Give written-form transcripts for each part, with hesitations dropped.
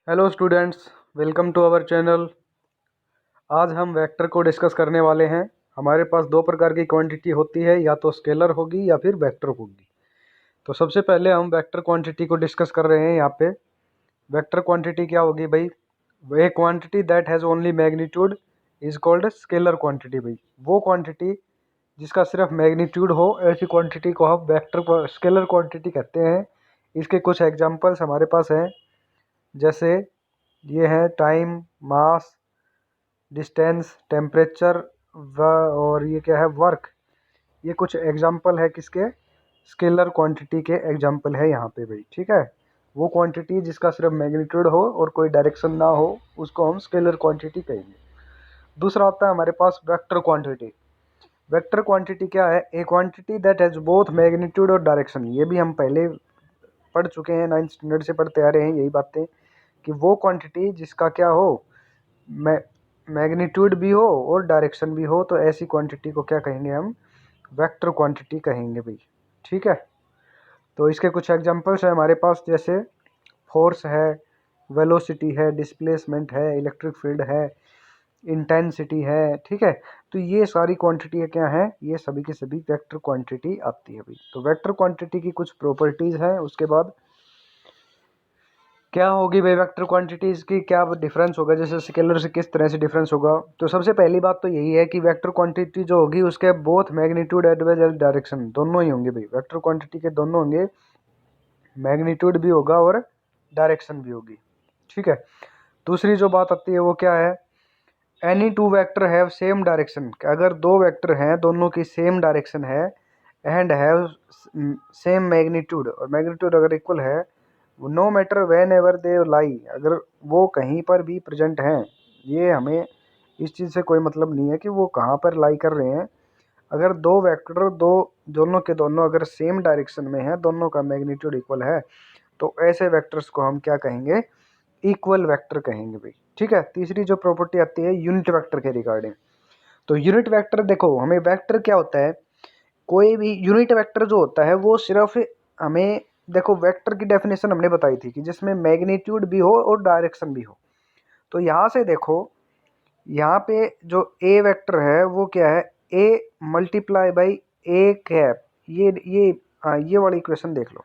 Hello students, welcome to our channel. आज हम vector को डिस्कस करने वाले हैं। हमारे पास दो प्रकार की क्वांटिटी होती है, या तो स्केलर होगी या फिर वेक्टर होगी। तो सबसे पहले हम वेक्टर क्वांटिटी को डिस्कस कर रहे हैं यहाँ पे। वेक्टर क्वांटिटी क्या होगी भाई? वे quantity that has only magnitude is called scalar quantity. भाई वो क्वांटिटी जिसका सिर्फ मैग्नीट्यूड हो, ऐसी क्वांटिटी को हम वेक्टर स्केलर क्वांटिटी कहते हैं। इसके कुछ एग्जाम्पल्स हमारे पास हैं, जैसे ये है टाइम, मास, डिस्टेंस, टेम्परेचर और ये क्या है, वर्क। ये कुछ एग्जाम्पल है किसके? स्केलर क्वांटिटी के एग्जाम्पल है यहाँ पे भाई। ठीक है, वो क्वांटिटी जिसका सिर्फ मैग्नीट्यूड हो और कोई डायरेक्शन ना हो, उसको हम स्केलर क्वांटिटी कहेंगे। दूसरा आता है हमारे पास वेक्टर क्वांटिटी। वेक्टर क्वांटिटी क्या है? ए quantity that has both magnitude और डायरेक्शन। ये भी हम पहले पढ़ चुके हैं, 9th स्टैंडर्ड से पढ़ते आ रहे हैं यही बातें, कि वो क्वांटिटी जिसका क्या हो, मैग्नीट्यूड भी हो और डायरेक्शन भी हो, तो ऐसी क्वांटिटी को क्या कहेंगे हम? वेक्टर क्वांटिटी कहेंगे भाई। ठीक है, तो इसके कुछ एग्जांपल्स है हमारे पास, जैसे फोर्स है, वेलोसिटी है, डिस्प्लेसमेंट है, इलेक्ट्रिक फील्ड है, इंटेंसिटी है। ठीक है, तो ये सारी क्वांटिटी क्या है? ये सभी की सभी वेक्टर क्वांटिटी आती है भाई। तो वेक्टर क्वांटिटी की कुछ प्रॉपर्टीज हैं, उसके बाद क्या होगी भाई वेक्टर क्वांटिटीज की, क्या डिफरेंस होगा, जैसे स्केलर से किस तरह से डिफरेंस होगा। तो सबसे पहली बात तो यही है कि वेक्टर क्वांटिटी जो होगी उसके both magnitude as well as direction दोनों ही होंगे भाई। वेक्टर क्वांटिटी के दोनों होंगे, मैग्नीट्यूड भी होगा और डायरेक्शन भी होगी। ठीक है, दूसरी जो बात आती है वो क्या है? Any two vector have same direction. अगर दो वेक्टर हैं, दोनों की सेम डायरेक्शन है, एंड हैव सेम मैग्नीट्यूड, और मैग्नीट्यूड अगर इक्वल है, no matter whenever they lie, अगर वो कहीं पर भी प्रेजेंट हैं, ये हमें इस चीज़ से कोई मतलब नहीं है कि वो कहाँ पर लाई कर रहे हैं। अगर दो वेक्टर दोनों के दोनों अगर सेम डायरेक्शन में है, दोनों का मैग्नीट्यूड इक्वल है, तो ऐसे वेक्टर्स को हम क्या कहेंगे? इक्वल वेक्टर कहेंगे भाई। ठीक है, तीसरी जो प्रॉपर्टी आती है यूनिट वेक्टर के रिगार्डिंग। तो यूनिट वेक्टर देखो, हमें वेक्टर क्या होता है? कोई भी यूनिट वेक्टर जो होता है वो सिर्फ हमें, देखो वेक्टर की डेफिनेशन हमने बताई थी कि जिसमें मैग्नीट्यूड भी हो और डायरेक्शन भी हो। तो यहाँ से देखो, यहाँ पे जो ए वेक्टर है वो क्या है? A multiply by A cap. ये हाँ, ये वाली इक्वेशन देख लो।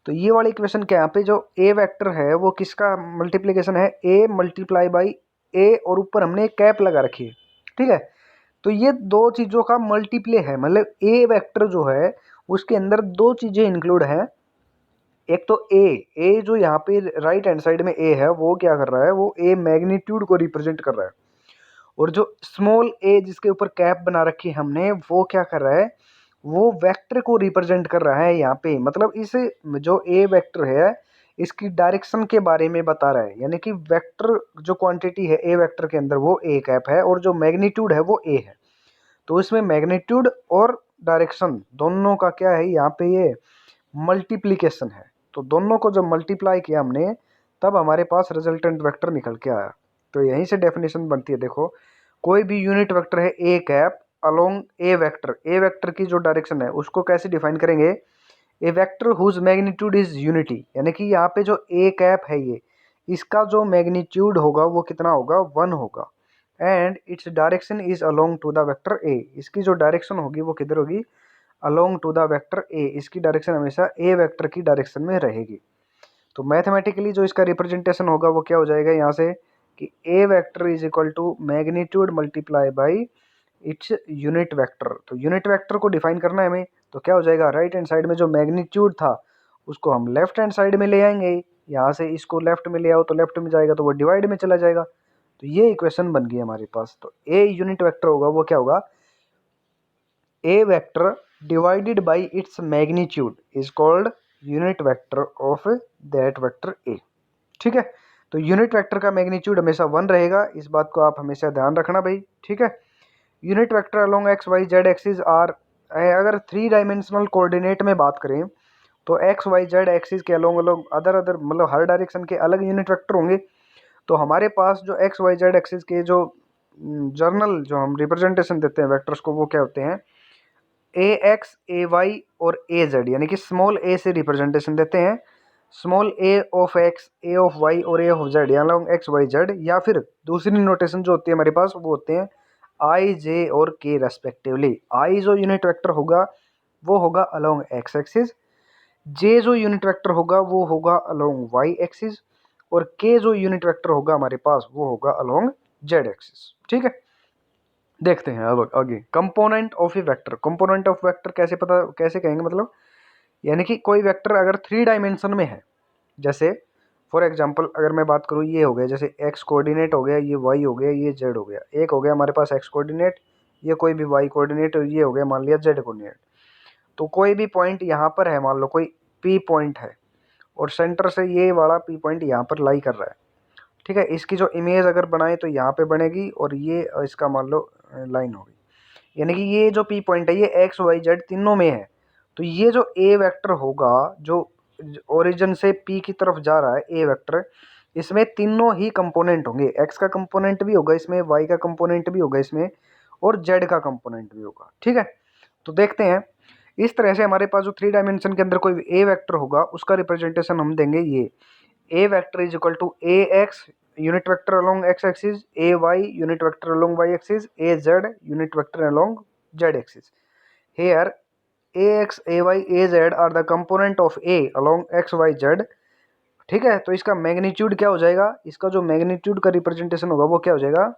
तो ये वाली इक्वेशन क्या, यहाँ पे जो ए वेक्टर है वो किसका मल्टीप्लिकेशन है? ए मल्टीप्लाई बाई ए, और ऊपर हमने एक कैप लगा रखी है। ठीक है, तो ये दो चीज़ों का मल्टीप्ले है, मतलब ए वेक्टर जो है उसके अंदर दो चीज़ें इंक्लूड हैं। एक तो ए जो यहाँ पे राइट हैंड साइड में ए है, वो क्या कर रहा है? वो ए मैग्नीट्यूड को रिप्रेजेंट कर रहा है। और जो स्मॉल ए जिसके ऊपर कैप बना रखी है हमने, वो क्या कर रहा है? वो वेक्टर को रिप्रेजेंट कर रहा है यहाँ पे। मतलब इस जो ए वेक्टर है इसकी डायरेक्शन के बारे में बता रहा है, यानी कि वेक्टर जो क्वांटिटी है ए वेक्टर के अंदर वो ए कैप है, और जो मैग्नीट्यूड है वो ए है। तो इसमें मैग्नीट्यूड और डायरेक्शन दोनों का क्या है यहाँ पे? ये मल्टीप्लीकेशन है। तो दोनों को जब मल्टीप्लाई किया हमने, तब हमारे पास रिजल्टेंट वेक्टर निकल के आया। तो यहीं से डेफिनेशन बनती है। देखो, कोई भी यूनिट वेक्टर है A cap along a vector की जो डायरेक्शन है उसको कैसे डिफाइन करेंगे? A vector whose magnitude is unity, यानी कि यहाँ पे जो ए कैप है ये, इसका जो मैग्नीट्यूड होगा वो कितना होगा? 1 होगा। And its direction is along to the vector A, इसकी जो डायरेक्शन होगी वो किधर होगी? Along to the vector A. इसकी डायरेक्शन हमेशा ए वेक्टर की डायरेक्शन में रहेगी। तो मैथमेटिकली जो इसका रिप्रेजेंटेशन होगा वो क्या हो जाएगा यहाँ से, कि A vector is equal to magnitude multiply by its unit vector. तो यूनिट वेक्टर को डिफाइन करना है हमें, तो क्या हो जाएगा? राइट हैंड साइड में जो मैग्नीट्यूड था उसको हम लेफ्ट हैंड साइड में ले आएंगे। यहाँ से इसको लेफ्ट में ले आओ तो लेफ्ट में जाएगा, तो वो डिवाइड में चला जाएगा। तो ये इक्वेशन बन गई हमारे पास। तो ए यूनिट वेक्टर होगा वो क्या होगा? A vector divided by its magnitude is called unit vector of that vector A। ठीक है, तो यूनिट वेक्टर का मैग्नीट्यूड हमेशा 1 रहेगा, इस बात को आप हमेशा ध्यान रखना भाई। ठीक है, unit vector along X Y Z axis are, अगर 3 डायमेंशनल कोऑर्डिनेट में बात करें तो एक्स वाई जेड एक्सिस के अलोंग अलोंग अदर मतलब हर डायरेक्शन के अलग यूनिट वेक्टर होंगे। तो हमारे पास जो एक्स वाई जेड एक्सिस के जो जर्नल जो हम रिप्रेजेंटेशन देते हैं वेक्टर्स को, वो क्या होते हैं? ए एक्स, ए वाई और ए जेड, यानी कि स्मॉल ए से रिप्रेजेंटेशन देते हैं। Small A of X, A of Y और ए ऑफ जेड, या अलोंग एक्स वाई जेड, या फिर दूसरी नोटेशन जो होती है हमारे पास वो होते हैं आई जे और के रेस्पेक्टिवली। आई जो यूनिट वेक्टर होगा वो होगा अलोंग एक्स एक्सिस, जे जो यूनिट वेक्टर होगा वो होगा अलोंग वाई एक्सिस, और के जो यूनिट वेक्टर होगा हमारे पास वो होगा अलोंग जेड एक्सिस। ठीक है, देखते हैं अब आगे। Component of A vector, component of vector कैसे कहेंगे, मतलब यानी कि कोई वेक्टर अगर 3 डायमेंशन में है, जैसे फॉर एग्जांपल अगर मैं बात करूँ, ये हो गया जैसे एक्स कोऑर्डिनेट हो गया, ये वाई हो गया, ये जेड हो गया, एक हो गया हमारे पास एक्स कोऑर्डिनेट, ये कोई भी वाई कोऑर्डिनेट, और ये हो गया मान लिया जेड कोऑर्डिनेट। तो कोई भी पॉइंट यहाँ पर है, मान लो कोई पी पॉइंट है और सेंटर से ये वाला पी पॉइंट यहाँ पर लाई कर रहा है। ठीक है, इसकी जो इमेज अगर बनाए तो यहाँ पे बनेगी, और ये इसका मान लो लाइन होगी, यानी कि ये जो पी पॉइंट है ये एक्स वाई जेड तीनों में है। तो ये जो ए वेक्टर होगा जो ओरिजिन से पी की तरफ जा रहा है, ए वेक्टर, इसमें तीनों ही कंपोनेंट होंगे, एक्स का कंपोनेंट भी होगा इसमें, वाई का कंपोनेंट भी होगा इसमें, और जेड का कंपोनेंट भी होगा। ठीक है, तो देखते हैं इस तरह से हमारे पास जो 3 डायमेंशन के अंदर कोई ए वेक्टर होगा उसका रिप्रेजेंटेशन हम देंगे ये A vector is equal to A X unit vector along X axis, A Y unit vector along Y axis, A Z unit vector along Z axis. Here A X A Y A Z are the component of A along X Y Z. ठीक है, तो इसका magnitude क्या हो जाएगा, इसका जो magnitude का रिप्रेजेंटेशन होगा वो क्या हो जाएगा,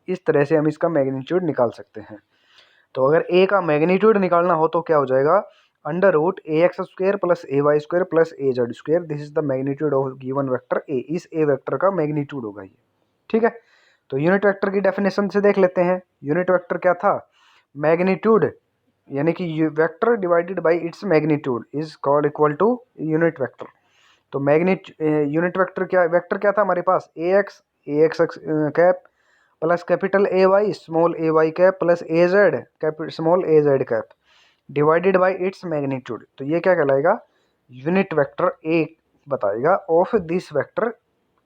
इस तरह से हम इसका मैग्नीट्यूड निकाल सकते हैं। तो अगर ए का मैग्नीट्यूड निकालना हो तो क्या हो जाएगा, under root A X square plus A Y square plus A Z square, this is the magnitude of given vector A. इस ए वेक्टर का मैग्नीट्यूड होगा ये। ठीक है, तो यूनिट वेक्टर की डेफिनेशन से देख लेते हैं। यूनिट वेक्टर क्या था, मैग्नीट्यूड, यानी कि vector divided by its magnitude is called equal to unit vector. तो यूनिट वेक्टर क्या था हमारे पास, A X cap plus capital A Y small A Y cap plus A Z small A Z cap divided by its magnitude. तो ये क्या कहलाएगा, unit vector A बताएगा ऑफ दिस वेक्टर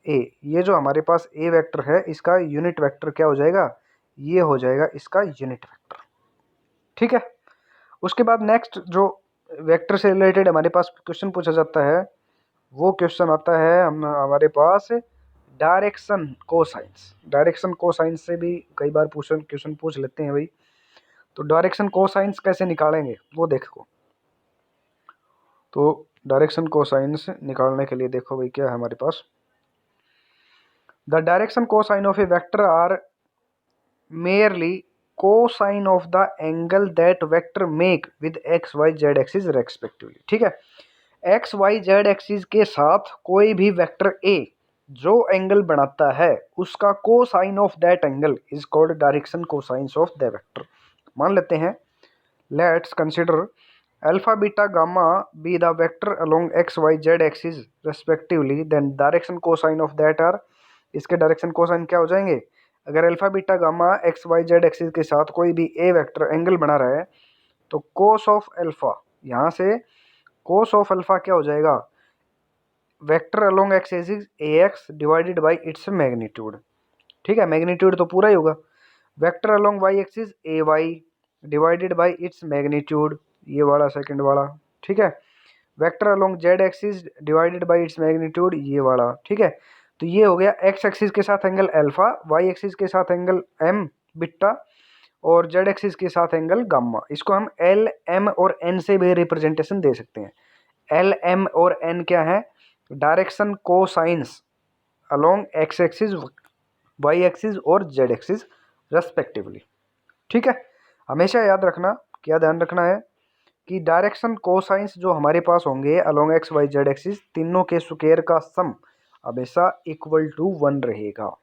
ए। ये जो हमारे पास ए वेक्टर है इसका यूनिट वेक्टर क्या हो जाएगा, ये हो जाएगा इसका यूनिट वेक्टर। ठीक है, उसके बाद नेक्स्ट जो वेक्टर से रिलेटेड हमारे पास क्वेश्चन पूछा जाता है वो क्वेश्चन आता है हमारे पास डायरेक्शन कोसाइंस। डायरेक्शन कोसाइंस से भी कई बार क्वेश्चन पूछ लेते हैं भाई। तो डायरेक्शन कोसाइंस कैसे निकालेंगे वो देखो। तो डायरेक्शन कोसाइंस निकालने के लिए देखो भाई क्या है हमारे पास, the direction cosine of A vector are merely cosine of the angle that vector make with X Y Z axis respectively. ठीक है, एक्स वाई जेड एक्सिस के साथ कोई भी वेक्टर ए जो एंगल बनाता है उसका cosine of that angle is called direction cosines of the vector. मान लेते हैं, let's consider alpha beta gamma be the vector along X Y Z axis respectively, then direction cosine of that are, इसके direction cosine क्या हो जाएंगे, अगर alpha beta gamma X Y Z axis के साथ कोई भी ए वेक्टर एंगल बना रहा है तो कोस ऑफ अल्फा, यहाँ से कोस ऑफ अल्फा क्या हो जाएगा, vector along X axis A X divided by its magnitude. ठीक है, मैग्नीट्यूड तो पूरा ही होगा। Vector along Y axis A Y divided by its magnitude, ये वाला सेकंड वाला। ठीक है, vector along Z axis divided by its magnitude, ये वाला। ठीक है, तो ये हो गया एक्स एक्सिस के साथ एंगल अल्फा, वाई एक्सिस के साथ एंगल एम बीटा, और जेड एक्सिस के साथ एंगल गामा। इसको हम एल एम और एन से भी रिप्रेजेंटेशन दे सकते हैं। एल एम और एन क्या है, direction cosines along X axis Y axis और जेड एक्सिस रेस्पेक्टिवली। ठीक है, हमेशा याद रखना, क्या ध्यान रखना है कि डायरेक्शन कोसाइंस जो हमारे पास होंगे along X Y Z axis, तीनों के स्क्वायर का सम हमेशा इक्वल टू 1 रहेगा।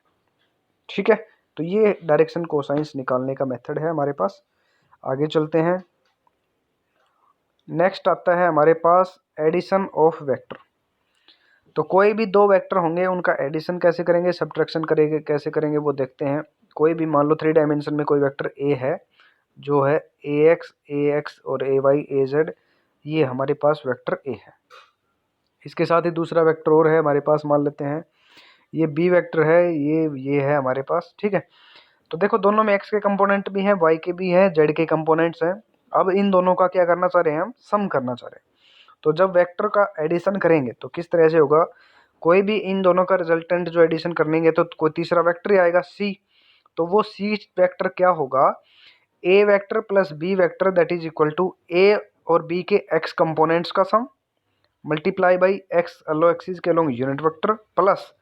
ठीक है, तो ये डायरेक्शन कोसाइंस निकालने का मेथड है हमारे पास। आगे चलते हैं, नेक्स्ट आता है हमारे पास एडिशन ऑफ वेक्टर। तो कोई भी 2 वेक्टर होंगे उनका एडिशन कैसे करेंगे, सब्ट्रैक्शन करेंगे कैसे करेंगे वो देखते हैं। कोई भी मान लो 3 डायमेंशन में कोई वेक्टर ए है जो है ए एक्स और ए वाई ए जेड, ये हमारे पास वेक्टर ए है। इसके साथ ही दूसरा वेक्टर और है हमारे पास, मान लेते हैं ये बी वेक्टर है, ये है हमारे पास। ठीक है, तो देखो दोनों में एक्स के कंपोनेंट भी हैं, वाई के भी हैं, जेड के कंपोनेंट्स हैं। अब इन दोनों का क्या करना चाह रहे हैं हम, सम करना चाह रहे हैं। तो जब वेक्टर का एडिशन करेंगे तो किस तरह से होगा, कोई भी इन दोनों का रिजल्टेंट जो एडिशन करेंगे तो कोई तीसरा वेक्टर ही आएगा सी। तो वो सी वेक्टर क्या होगा, A vector plus B vector that is equal to A और बी के एक्स कंपोनेंट्स का सम मल्टीप्लाई बाई एक्स अलो एक्सिस के अलोंग यूनिट वेक्टर प्लस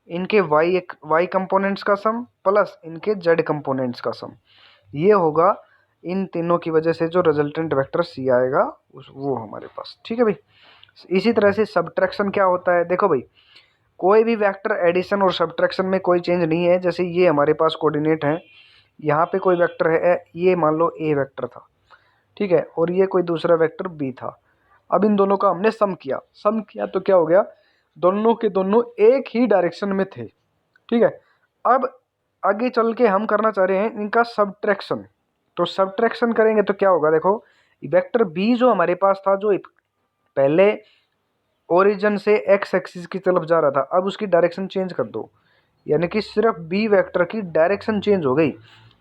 इनके वाई कंपोनेंट्स का सम प्लस इनके जेड कंपोनेंट्स का सम। ये होगा इन तीनों की वजह से जो रिजल्टेंट वेक्टर सी आएगा वो हमारे पास। ठीक है भाई। इसी तरह से सब्ट्रैक्शन क्या होता है, देखो भाई कोई भी वेक्टर एडिशन और सब्ट्रैक्शन में कोई चेंज नहीं है। जैसे ये हमारे पास कोऑर्डिनेट है, यहाँ पे कोई वेक्टर है, ये मान लो ए वेक्टर था, ठीक है, और ये कोई दूसरा वेक्टर बी था। अब इन दोनों का हमने सम किया तो क्या हो गया, दोनों के दोनों एक ही डायरेक्शन में थे। ठीक है, अब आगे चल के हम करना चाह रहे हैं इनका सब्ट्रैक्शन। तो सब्ट्रैक्शन करेंगे तो क्या होगा, देखो वेक्टर बी जो हमारे पास था, जो पहले ओरिजिन से एक्स एक्सिस की तरफ जा रहा था, अब उसकी डायरेक्शन चेंज कर दो, यानी कि सिर्फ बी वेक्टर की डायरेक्शन चेंज हो गई।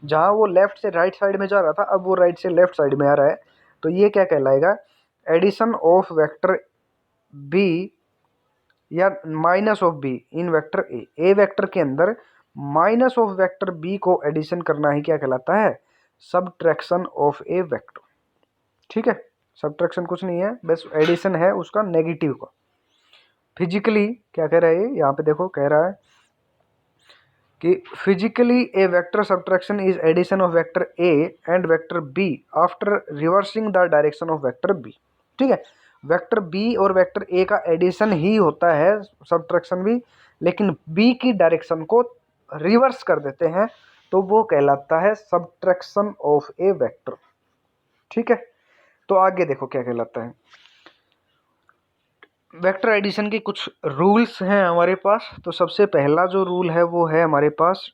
जहां वो लेफ्ट से राइट साइड में जा रहा था, अब वो राइट से लेफ्ट साइड में आ रहा है। तो ये क्या कहलाएगा, एडिशन ऑफ वेक्टर बी या minus of be in vector A. A vector के अंदर माइनस ऑफ वेक्टर बी को एडिशन करना ही क्या कहलाता है, सब्ट्रैक्शन ऑफ ए वेक्टर। ठीक है, सब्ट्रैक्शन कुछ नहीं है, बस एडिशन है उसका नेगेटिव का। फिजिकली क्या कह रहा है यहाँ पे, देखो कह रहा है कि physically a vector subtraction is addition of vector A and vector B after reversing the direction of vector B. ठीक है, वेक्टर बी और वेक्टर ए का एडिशन ही होता है सब्ट्रैक्शन भी, लेकिन बी की डायरेक्शन को रिवर्स कर देते हैं, तो वो कहलाता है सब्ट्रैक्शन ऑफ ए वेक्टर। ठीक है, तो आगे देखो क्या कहलाता है, वेक्टर एडिशन के कुछ रूल्स हैं हमारे पास। तो सबसे पहला जो रूल है वो है हमारे पास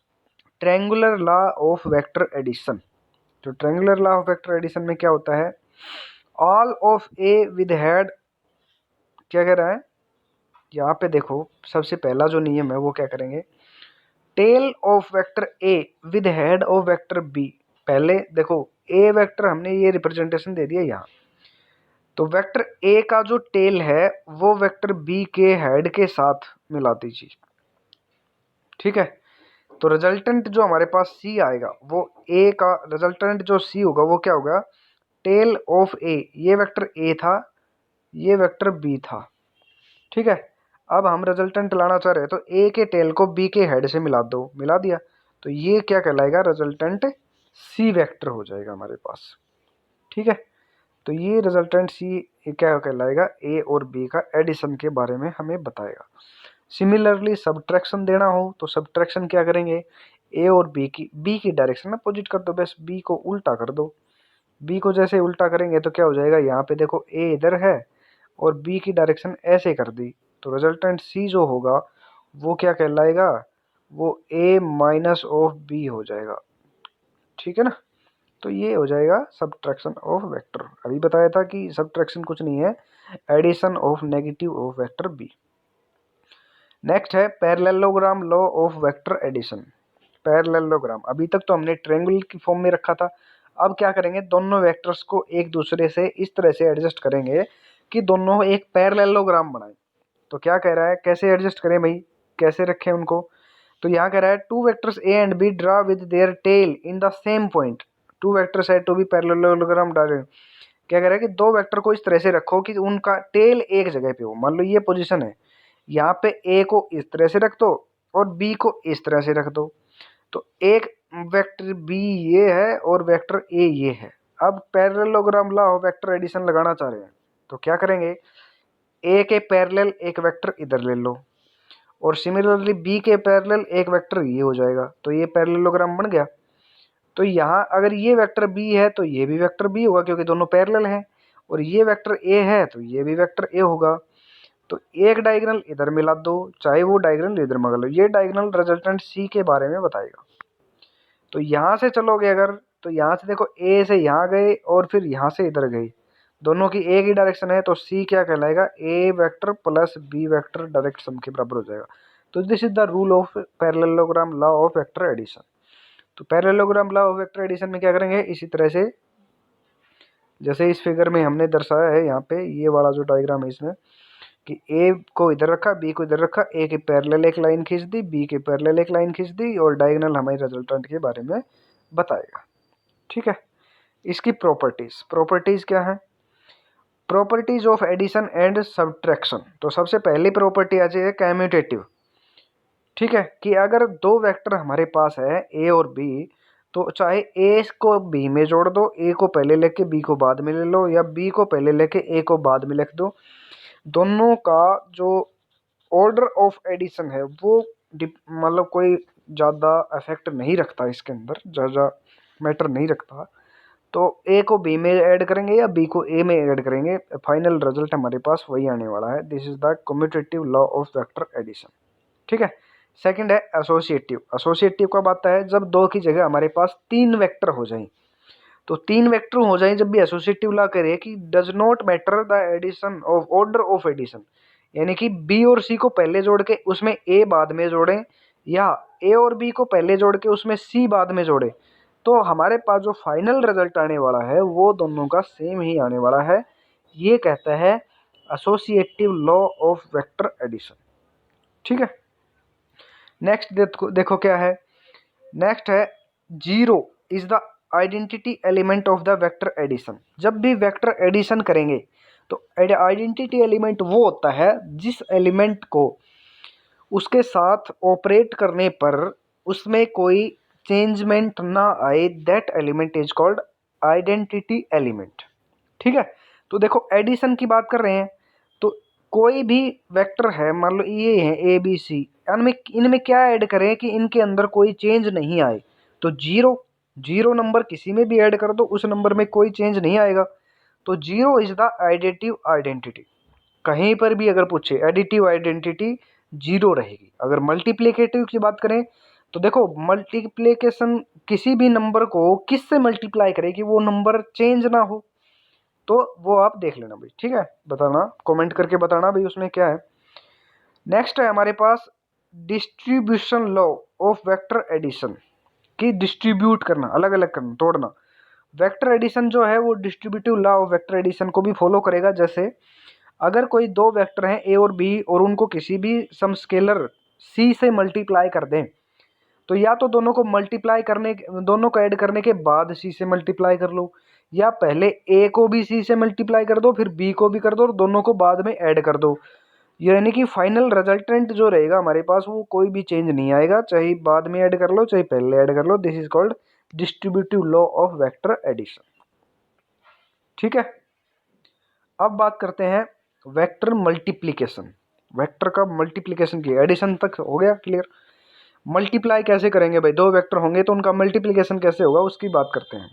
triangular law of vector addition. तो triangular law of vector addition में क्या होता है, all of A with head, क्या कह रहा है यहाँ पे देखो, सबसे पहला जो नियम है वो क्या करेंगे, tail of vector A with head of vector B. पहले देखो ए वेक्टर हमने ये रिप्रेजेंटेशन दे दिया यहाँ, तो वेक्टर ए का जो टेल है वो वेक्टर बी के हेड के साथ मिला दीजिए। ठीक है, तो रिजल्टेंट जो हमारे पास सी आएगा, वो ए का रिजल्टेंट जो सी होगा वो क्या होगा, टेल ऑफ ए, ये वेक्टर ए था, ये वेक्टर बी था। ठीक है, अब हम रिजल्टेंट लाना चाह रहे हैं, तो ए के टेल को बी के हेड से मिला दो, मिला दिया, तो ये क्या कहलाएगा, रिजल्टेंट सी वेक्टर हो जाएगा हमारे पास। ठीक है, तो ये रिजल्टेंट सी क्या कहलाएगा, ए और बी का एडिशन के बारे में हमें बताएगा। सिमिलरली सब्ट्रैक्शन देना हो तो सब्ट्रैक्शन क्या करेंगे, ए और बी की डायरेक्शन में अपोजिट कर दो, बस बी को उल्टा कर दो। बी को जैसे उल्टा करेंगे तो क्या हो जाएगा, यहाँ पे देखो ए इधर है और बी की डायरेक्शन ऐसे कर दी, तो रिजल्टेंट सी जो होगा वो क्या कहलाएगा, वो ए माइनस ऑफ बी हो जाएगा। ठीक है ना, तो ये हो जाएगा सब्ट्रैक्शन ऑफ वेक्टर। अभी बताया था कि सब्ट्रैक्शन कुछ नहीं है, addition of negative of vector B. Next है parallelogram law of vector addition. Parallelogram, अभी तक तो हमने ट्रायंगल की फॉर्म में रखा था, अब क्या करेंगे, दोनों वेक्टर्स को एक दूसरे से इस तरह से एडजस्ट करेंगे कि दोनों एक पैरेललोग्राम बनाए। तो क्या कह रहा है, कैसे एडजस्ट करें भाई, कैसे रखें उनको, तो यहाँ कह रहा है two vectors A and B draw with their tail in the same point, two vectors है टू बी पैरेललोग्राम डाले। क्या कह रहा है कि दो वेक्टर को इस तरह से रखो कि उनका टेल एक जगह पे हो। मान लो ये पोजीशन है, यहाँ पे ए को इस तरह से रख दो और बी को इस तरह से रख दो, तो एक वेक्टर बी ये है और वेक्टर ए ये है। अब parallelogram law of vector addition लगाना चाह रहे हैं, तो क्या करेंगे, ए के पैरेलल एक वेक्टर इधर ले लो और सिमिलरली बी के पैरेलल एक वेक्टर ये हो जाएगा, तो ये पैरेललोग्राम बन गया। तो यहाँ अगर ये वेक्टर बी है तो ये भी वेक्टर बी होगा क्योंकि दोनों पैरेलल हैं, और ये वेक्टर ए है तो ये भी वेक्टर ए होगा। तो एक डायगोनल इधर मिला दो, चाहे वो डायगोनल इधर मिला लो, ये डायगोनल रिजल्टेंट सी के बारे में बताएगा। तो यहाँ से चलोगे अगर, तो यहाँ से देखो ए से यहाँ गए और फिर यहाँ से इधर गए, दोनों की एक ही डायरेक्शन है, तो सी क्या कहलाएगा, A vector plus B vector direct sum के बराबर हो जाएगा। तो this is the rule of parallelogram law of vector addition. तो parallelogram law of vector addition में क्या करेंगे, इसी तरह से जैसे इस फिगर में हमने दर्शाया है यहाँ पे, ये वाला जो डायग्राम है इसमें, कि ए को इधर रखा, बी को इधर रखा, ए के पैरेलल एक लाइन खींच दी, बी के पैरेलल एक लाइन खींच दी, और डायगोनल हमारी रिजल्टेंट के बारे में बताएगा। ठीक है। इसकी प्रॉपर्टीज क्या है? Properties of addition and subtraction. तो सबसे पहली प्रॉपर्टी आ जाए कम्यूटेटिव। ठीक है, कि अगर दो वेक्टर हमारे पास है ए और बी, तो चाहे ए को बी में जोड़ दो, ए को पहले लेके बी को बाद में ले लो, या बी को पहले लेके ए को बाद में लिख दो, दोनों का जो ऑर्डर ऑफ एडिशन है वो मतलब कोई ज़्यादा इफेक्ट नहीं रखता, इसके अंदर ज़्यादा मैटर नहीं रखता। तो ए को बी में ऐड करेंगे या बी को ए में ऐड करेंगे, फाइनल रिजल्ट हमारे पास वही आने वाला है। This is the commutative law of vector addition. ठीक है। सेकंड है एसोसिएटिव। एसोसिएटिव कब आता है? जब दो की जगह हमारे पास तीन वेक्टर हो जाए। तो तीन वेक्टर हो जाए जब भी एसोसिएटिव लॉ करे कि does not matter the addition of order of addition, यानी कि बी और सी को पहले जोड़ के उसमें ए बाद में जोड़ें, या ए और बी को पहले जोड़ के उसमें सी बाद में जोड़े, तो हमारे पास जो फाइनल रिजल्ट आने वाला है वो दोनों का सेम ही आने वाला है। ये कहता है associative law of vector addition. ठीक है। नेक्स्ट देखो क्या है। नेक्स्ट है zero is the identity element of the vector addition. जब भी वेक्टर एडिशन करेंगे तो आइडेंटिटी एलिमेंट वो होता है जिस एलिमेंट को उसके साथ ऑपरेट करने पर उसमें कोई चेंजमेंट ना आए, that element is called identity element. ठीक है। तो देखो एडिशन की बात कर रहे हैं, तो कोई भी वेक्टर है, मान लो ये है ए बी सी, इनमें क्या ऐड करें कि इनके अंदर कोई चेंज नहीं आए? तो जीरो। जीरो नंबर किसी में भी ऐड कर दो, उस नंबर में कोई चेंज नहीं आएगा। तो zero is the additive identity. कहीं पर भी अगर पूछे एडिटिव आइडेंटिटी जीरो रहेगी। अगर मल्टीप्लिकेटिव की बात करें तो देखो मल्टीप्लिकेशन किसी भी नंबर को किस से मल्टीप्लाई करे कि वो नंबर चेंज ना हो, तो वो आप देख लेना भाई। ठीक है, बताना कमेंट करके बताना भाई उसमें क्या है। नेक्स्ट है हमारे पास distribution law of vector addition, की डिस्ट्रीब्यूट करना, अलग अलग करना, तोड़ना। वेक्टर एडिशन जो है वो distributive law of vector addition को भी फॉलो करेगा। जैसे अगर कोई दो वेक्टर हैं ए और बी और उनको किसी भी सम स्केलर सी से मल्टीप्लाई कर दें, तो या तो दोनों को मल्टीप्लाई करने, दोनों को ऐड करने के बाद सी से मल्टीप्लाई कर लो, या पहले ए को भी सी से मल्टीप्लाई कर दो फिर बी को भी कर दो और दोनों को बाद में ऐड कर दो। यानी कि फाइनल रिजल्टेंट जो रहेगा हमारे पास वो कोई भी चेंज नहीं आएगा, चाहे बाद में ऐड कर लो चाहे पहले ऐड कर लो। This is called distributive law of vector addition. ठीक है। अब बात करते हैं वेक्टर मल्टीप्लिकेशन। वेक्टर का मल्टीप्लिकेशन की, एडिशन तक हो गया क्लियर। मल्टीप्लाई कैसे करेंगे भाई? दो वेक्टर होंगे तो उनका मल्टीप्लिकेशन कैसे होगा उसकी बात करते हैं।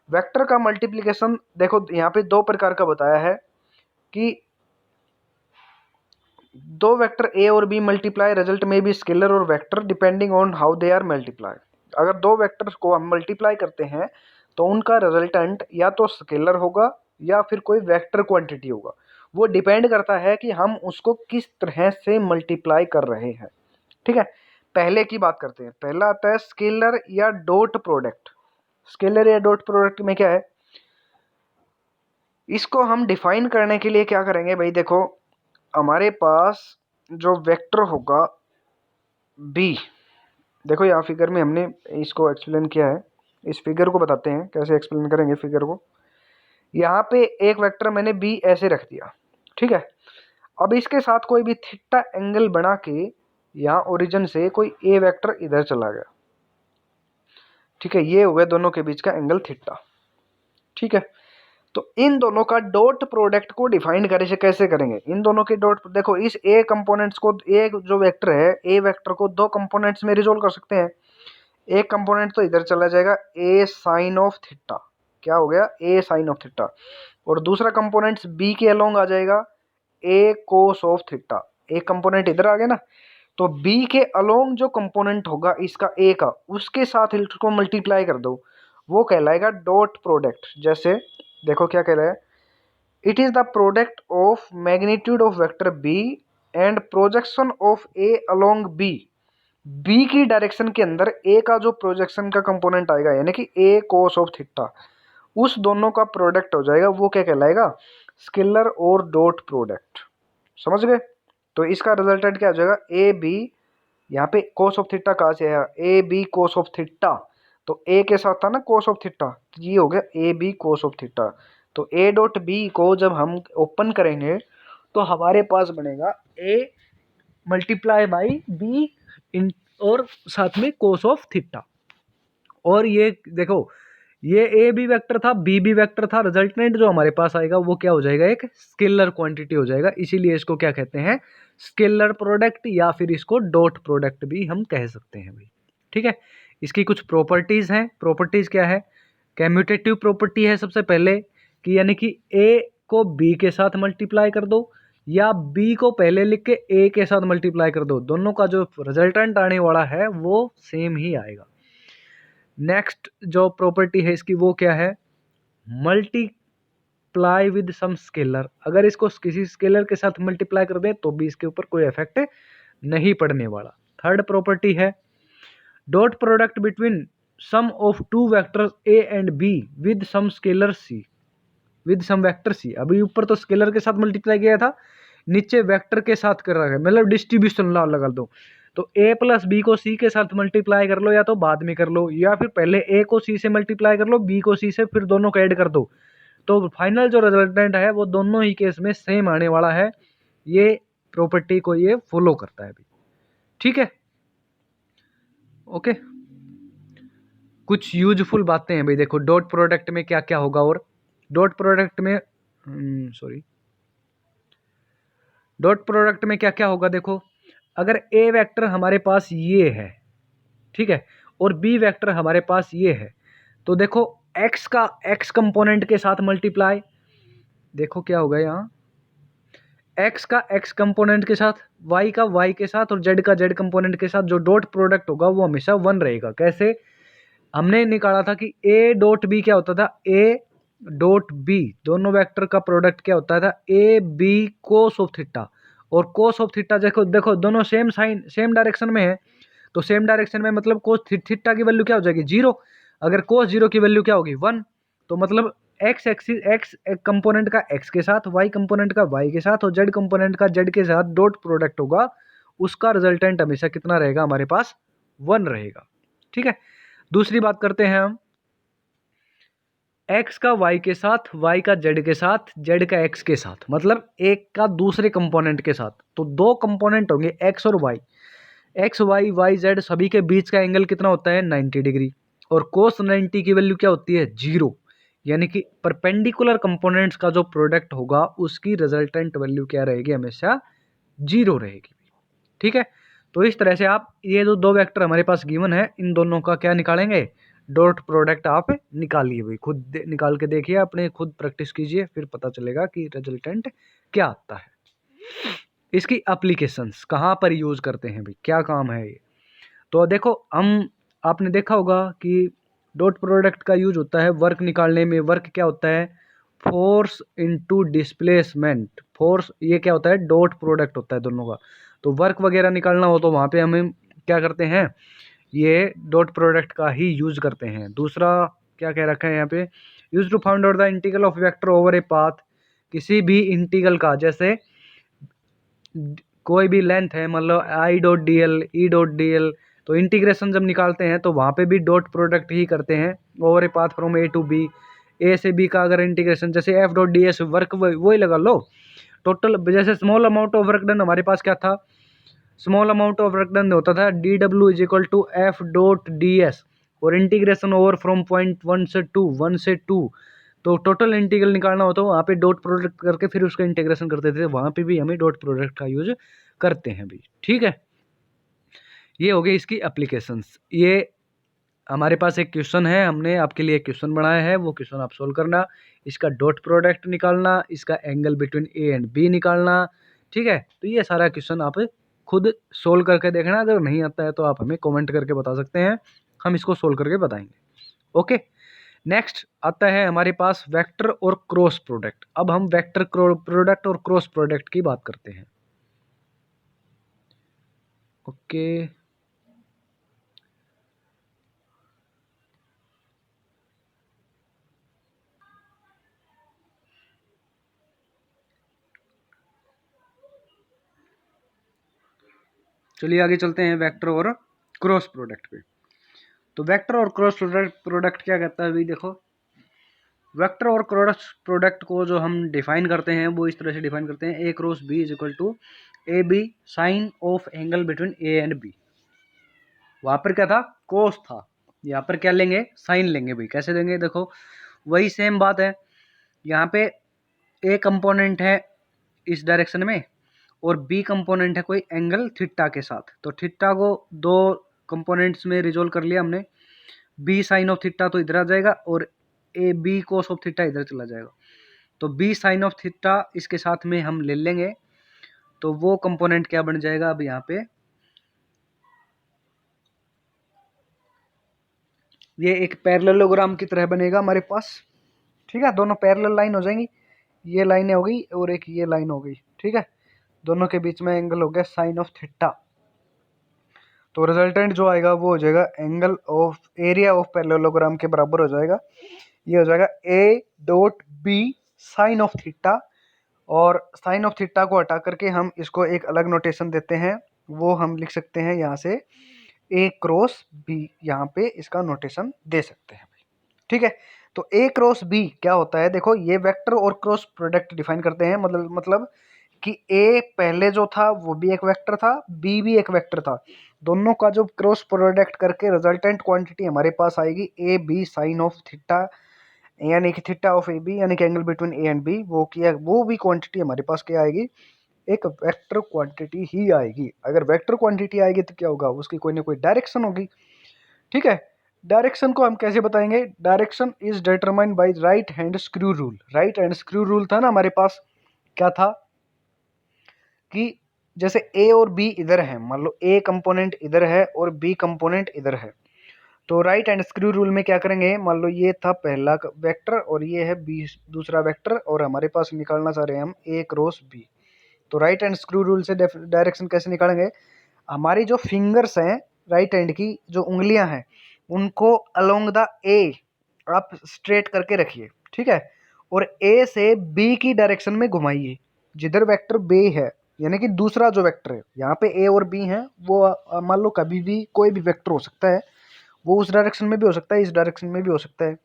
वेक्टर का मल्टीप्लिकेशन देखो यहाँ पे दो प्रकार का बताया है कि दो वेक्टर ए और बी मल्टीप्लाई, रिजल्ट में भी स्केलर और vector depending on how they are multiply. अगर दो वेक्टर्स को हम मल्टीप्लाई करते हैं तो उनका रिजल्टेंट या तो स्केलर होगा या फिर कोई वेक्टर क्वांटिटी होगा। वो डिपेंड करता है कि हम उसको किस तरह से मल्टीप्लाई कर रहे हैं। ठीक है। पहले की बात करते हैं। पहला आता है स्केलर या डॉट प्रोडक्ट। स्केलर या डॉट प्रोडक्ट में क्या है, इसको हम डिफाइन करने के लिए क्या करेंगे भाई? देखो हमारे पास जो वेक्टर होगा बी, देखो यहाँ फिगर में हमने इसको एक्सप्लेन किया है। इस फिगर को बताते हैं कैसे एक्सप्लेन करेंगे फिगर को। यहाँ पे एक वेक्टर मैंने बी ऐसे रख दिया। ठीक है। अब इसके साथ कोई भी थीटा एंगल बना के यहाँ ओरिजिन से कोई ए वेक्टर इधर चला गया। ठीक है, ये हो गया दोनों के बीच का एंगल थीटा। ठीक है। तो इन दोनों का डॉट प्रोडक्ट को डिफाइन कैसे करेंगे? इन दोनों के डॉट, देखो इस ए कंपोनेंट्स को, ए जो वेक्टर है ए वेक्टर को दो कंपोनेंट्स में रिजोल्व कर सकते हैं। एक कंपोनेंट तो इधर चला जाएगा ए साइन ऑफ थीटा, क्या हो गया? ए साइन ऑफ थीटा। और दूसरा कंपोनेंट्स बी के अलोंग आ जाएगा ए कोस ऑफ थीटा। एक कंपोनेंट इधर आ गया ना, तो बी के अलोंग जो कंपोनेंट होगा इसका ए का, उसके साथ इसको मल्टीप्लाई कर दो, वो कहलाएगा डॉट प्रोडक्ट। जैसे देखो क्या कह रहा है, it is the product of magnitude of vector B and projection of A along B. B की डायरेक्शन के अंदर ए का जो प्रोजेक्शन का कंपोनेंट आएगा यानी कि ए कोस ऑफ थीटा, उस दोनों का प्रोडक्ट हो जाएगा, वो क्या कहलाएगा, स्केलर और डॉट प्रोडक्ट। समझ गए? तो इसका रिजल्टेंट क्या हो जाएगा, ए बी, यहाँ पे कोस ऑफ थीटा कहाँ से आया, A B cos of theta, तो ए के साथ था ना कोस ऑफ थीटा, तो ये हो गया A B cos of theta. तो ए डॉट बी को जब हम ओपन करेंगे तो हमारे पास बनेगा A multiply by be in, और साथ में कोस ऑफ थीटा। और ये देखो, ये ए बी वेक्टर था, बी बी वेक्टर था, रिजल्टेंट जो हमारे पास आएगा वो क्या हो जाएगा, एक स्केलर क्वांटिटी हो जाएगा। इसीलिए इसको क्या कहते हैं, स्केलर प्रोडक्ट, या फिर इसको डॉट प्रोडक्ट भी हम कह सकते हैं भाई। ठीक है, इसकी कुछ प्रॉपर्टीज हैं। प्रॉपर्टीज क्या है, कम्यूटेटिव प्रॉपर्टी है सबसे पहले, कि यानी कि ए को बी के साथ मल्टीप्लाई कर दो, या बी को पहले लिख के ए के साथ मल्टीप्लाई कर दो, दोनों का जो रिजल्टेंट आने वाला है वो सेम ही आएगा। नेक्स्ट जो प्रॉपर्टी है इसकी वो क्या है, मल्टीप्लाई विद सम स्केलर, अगर इसको किसी स्केलर के साथ मल्टीप्लाई कर दें तो भी इसके ऊपर कोई इफेक्ट नहीं पड़ने वाला। थर्ड प्रॉपर्टी है dot product between sum of two vectors A and B with some scalar C, with some vector C. अभी ऊपर तो स्केलर के साथ मल्टीप्लाई किया था, नीचे वेक्टर के साथ कर रहा है, मतलब डिस्ट्रीब्यूशन लॉ लगा दो। तो a प्लस बी को c के साथ मल्टीप्लाई कर लो, या तो बाद में कर लो, या फिर पहले a को c से मल्टीप्लाई कर लो, b को c से, फिर दोनों को ऐड कर दो। तो फाइनल जो रिजल्टेंट है वो दोनों ही केस में सेम आने वाला है। ये प्रॉपर्टी को ये फॉलो करता है अभी। ठीक है, ओके। कुछ यूजफुल बातें हैं भाई, देखो डॉट प्रोडक्ट में क्या क्या होगा, और डॉट प्रोडक्ट में डॉट प्रोडक्ट में क्या क्या होगा, देखो अगर ए वेक्टर हमारे पास ये है, ठीक है, और बी वेक्टर हमारे पास ये है, तो देखो एक्स का एक्स कंपोनेंट के साथ मल्टीप्लाई, देखो क्या होगा यहाँ, एक्स का एक्स कंपोनेंट के साथ, वाई का वाई के साथ, और जेड का जेड कंपोनेंट के साथ, जो डॉट प्रोडक्ट होगा वो हमेशा 1 रहेगा। कैसे, हमने निकाला था कि ए डॉट बी क्या होता था, ए डॉट बी दोनों वेक्टर का प्रोडक्ट क्या होता था, A B cos of theta. और कोस ऑफ थीटा देखो देखो दोनों सेम साइन सेम डायरेक्शन में है, तो सेम डायरेक्शन में मतलब कोस थीटा की वैल्यू क्या हो जाएगी, 0। अगर कोस 0 की वैल्यू क्या होगी, 1। तो मतलब एक्स एक्सिस एक्स कंपोनेंट का एक्स के साथ, वाई कंपोनेंट का वाई के साथ, और जेड कंपोनेंट का जेड के साथ डॉट प्रोडक्ट होगा, उसका रिजल्टेंट हमेशा कितना रहेगा हमारे पास, 1 रहेगा। ठीक है, दूसरी बात करते हैं हम, x का y के साथ, y का z के साथ, z का x के साथ, मतलब एक का दूसरे कंपोनेंट के साथ। तो दो कंपोनेंट होंगे x और y, X Y Y Z सभी के बीच का एंगल कितना होता है, 90 डिग्री। और कोस 90 की वैल्यू क्या होती है, 0। यानी कि परपेंडिकुलर कंपोनेंट्स का जो प्रोडक्ट होगा उसकी रिजल्टेंट वैल्यू क्या रहेगी, हमेशा 0 रहेगी। ठीक है, तो इस तरह से आप ये जो दो वेक्टर हमारे पास गिवन है, इन दोनों का क्या निकालेंगे, डॉट प्रोडक्ट आप निकालिए भाई, खुद निकाल के देखिए, अपने खुद प्रैक्टिस कीजिए, फिर पता चलेगा कि रिजल्टेंट क्या आता है। इसकी एप्लीकेशंस कहाँ पर यूज़ करते हैं भाई, क्या काम है ये, तो देखो हम, आपने देखा होगा कि डॉट प्रोडक्ट का यूज होता है वर्क निकालने में। वर्क क्या होता है, फोर्स इनटू डिस्प्लेसमेंट। फोर्स ये क्या होता है, डॉट प्रोडक्ट होता है दोनों का। तो वर्क वगैरह निकालना हो तो वहाँ पे हमें क्या करते हैं, ये डॉट प्रोडक्ट का ही यूज करते हैं। दूसरा क्या कह रखा है यहाँ पे, use to find out the integral of vector over a path. किसी भी इंटीग्रल का, जैसे कोई भी लेंथ है, मतलब I dot D L, E dot D L, तो इंटीग्रेशन जब निकालते हैं तो वहाँ पे भी डॉट प्रोडक्ट ही करते हैं, over a path from A to B. A से बी का अगर इंटीग्रेशन, जैसे F dot D S, work वही लगा लो टोटल। जैसे small amount of work done हमारे पास क्या था, small amount of work done होता था D W is equal to F dot D S, और इंटीग्रेशन ओवर फ्रॉम पॉइंट 1 से 2। तो टोटल इंटीग्रल निकालना हो तो वहाँ पे डॉट प्रोडक्ट करके फिर उसका इंटीग्रेशन करते थे, वहाँ पे भी हमें डॉट प्रोडक्ट का यूज करते हैं भी। ठीक है, ये हो गई इसकी एप्लीकेशंस। ये हमारे पास एक क्वेश्चन है, हमने आपके लिए एक क्वेश्चन बनाया है, वो क्वेश्चन आप सोल्व करना, इसका डॉट प्रोडक्ट निकालना, इसका angle between A and B निकालना। ठीक है, तो ये सारा क्वेश्चन आप खुद सोल्व करके देखना, अगर नहीं आता है तो आप हमें कमेंट करके बता सकते हैं, हम इसको सोल्व करके बताएंगे। ओके, नेक्स्ट आता है हमारे पास वेक्टर और क्रॉस प्रोडक्ट। अब हम वेक्टर प्रोडक्ट और क्रॉस प्रोडक्ट की बात करते हैं। ओके, चलिए आगे चलते हैं वेक्टर और क्रॉस प्रोडक्ट पे। तो वेक्टर और क्रॉस प्रोडक्ट क्या कहता है भाई, देखो वेक्टर और क्रॉस प्रोडक्ट को जो हम डिफाइन करते हैं वो इस तरह से डिफाइन करते हैं, A cross B is equal to A B sine of angle between A and B. वहां पर क्या था, कोस था, यहाँ पर क्या लेंगे, साइन लेंगे भाई। कैसे देंगे, देखो वही सेम बात है, यहाँ पे ए कंपोनेंट है इस डायरेक्शन में और बी कंपोनेंट है कोई एंगल थीटा के साथ। तो थीटा को दो कंपोनेंट्स में रिजोल्व कर लिया हमने, बी साइन ऑफ थीटा तो इधर आ जाएगा और A B cos of theta इधर चला जाएगा। तो बी साइन ऑफ थीटा इसके साथ में हम ले लेंगे, तो वो कंपोनेंट क्या बन जाएगा, अब यहाँ पे ये एक पैरेललोग्राम की तरह बनेगा हमारे पास। ठीक है, दोनों पैरेलल लाइन हो जाएंगी, ये लाइनें हो गई और एक ये लाइन हो गई। ठीक है, दोनों के बीच में एंगल हो गया साइन ऑफ थीटा। तो रिजल्टेंट जो आएगा वो हो जाएगा angle of area of parallelogram के बराबर हो जाएगा। ये हो जाएगा A dot B sine of theta, और साइन ऑफ थीटा को हटा करके हम इसको एक अलग नोटेशन देते हैं, वो हम लिख सकते हैं यहाँ से ए क्रॉस बी, यहाँ पे इसका नोटेशन दे सकते हैं भाई। ठीक है, तो ए क्रॉस बी क्या होता है, देखो ये वेक्टर और क्रॉस प्रोडक्ट डिफाइन करते हैं, मतलब कि ए पहले जो था वो भी एक वेक्टर था, बी भी एक वेक्टर था, दोनों का जो क्रॉस प्रोडक्ट करके रिजल्टेंट क्वांटिटी हमारे पास आएगी A B sine of theta, यानी कि थीटा ऑफ ए बी, यानी कि angle between A and B, वो भी क्वांटिटी हमारे पास क्या आएगी, एक वेक्टर क्वांटिटी ही आएगी। अगर वेक्टर क्वांटिटी आएगी तो क्या होगा, उसकी कोई ना कोई डायरेक्शन होगी। ठीक है, डायरेक्शन को हम कैसे बताएंगे, direction is determined by right hand screw rule. Right hand screw rule था ना हमारे पास, क्या था कि जैसे ए और बी इधर है, मान लो ए कंपोनेंट इधर है और बी कंपोनेंट इधर है, तो राइट हैंड स्क्रू रूल में क्या करेंगे, मान लो ये था पहला वेक्टर और ये है बी दूसरा वेक्टर, और हमारे पास निकालना चाह रहे हैं हम ए क्रॉस बी। तो राइट हैंड स्क्रू रूल से डायरेक्शन कैसे निकालेंगे, हमारी जो फिंगर्स हैं राइट हैंड की जो उंगलियां हैं उनको अलोंग द ए आप स्ट्रेट करके रखिए। ठीक है, और ए से बी की डायरेक्शन में घुमाइए, जिधर वेक्टर बी है, यानी कि दूसरा जो वेक्टर है, यहाँ पे ए और बी हैं, वो मान लो कभी भी कोई भी वेक्टर हो सकता है, वो उस डायरेक्शन में भी हो सकता है, इस डायरेक्शन में भी हो सकता है।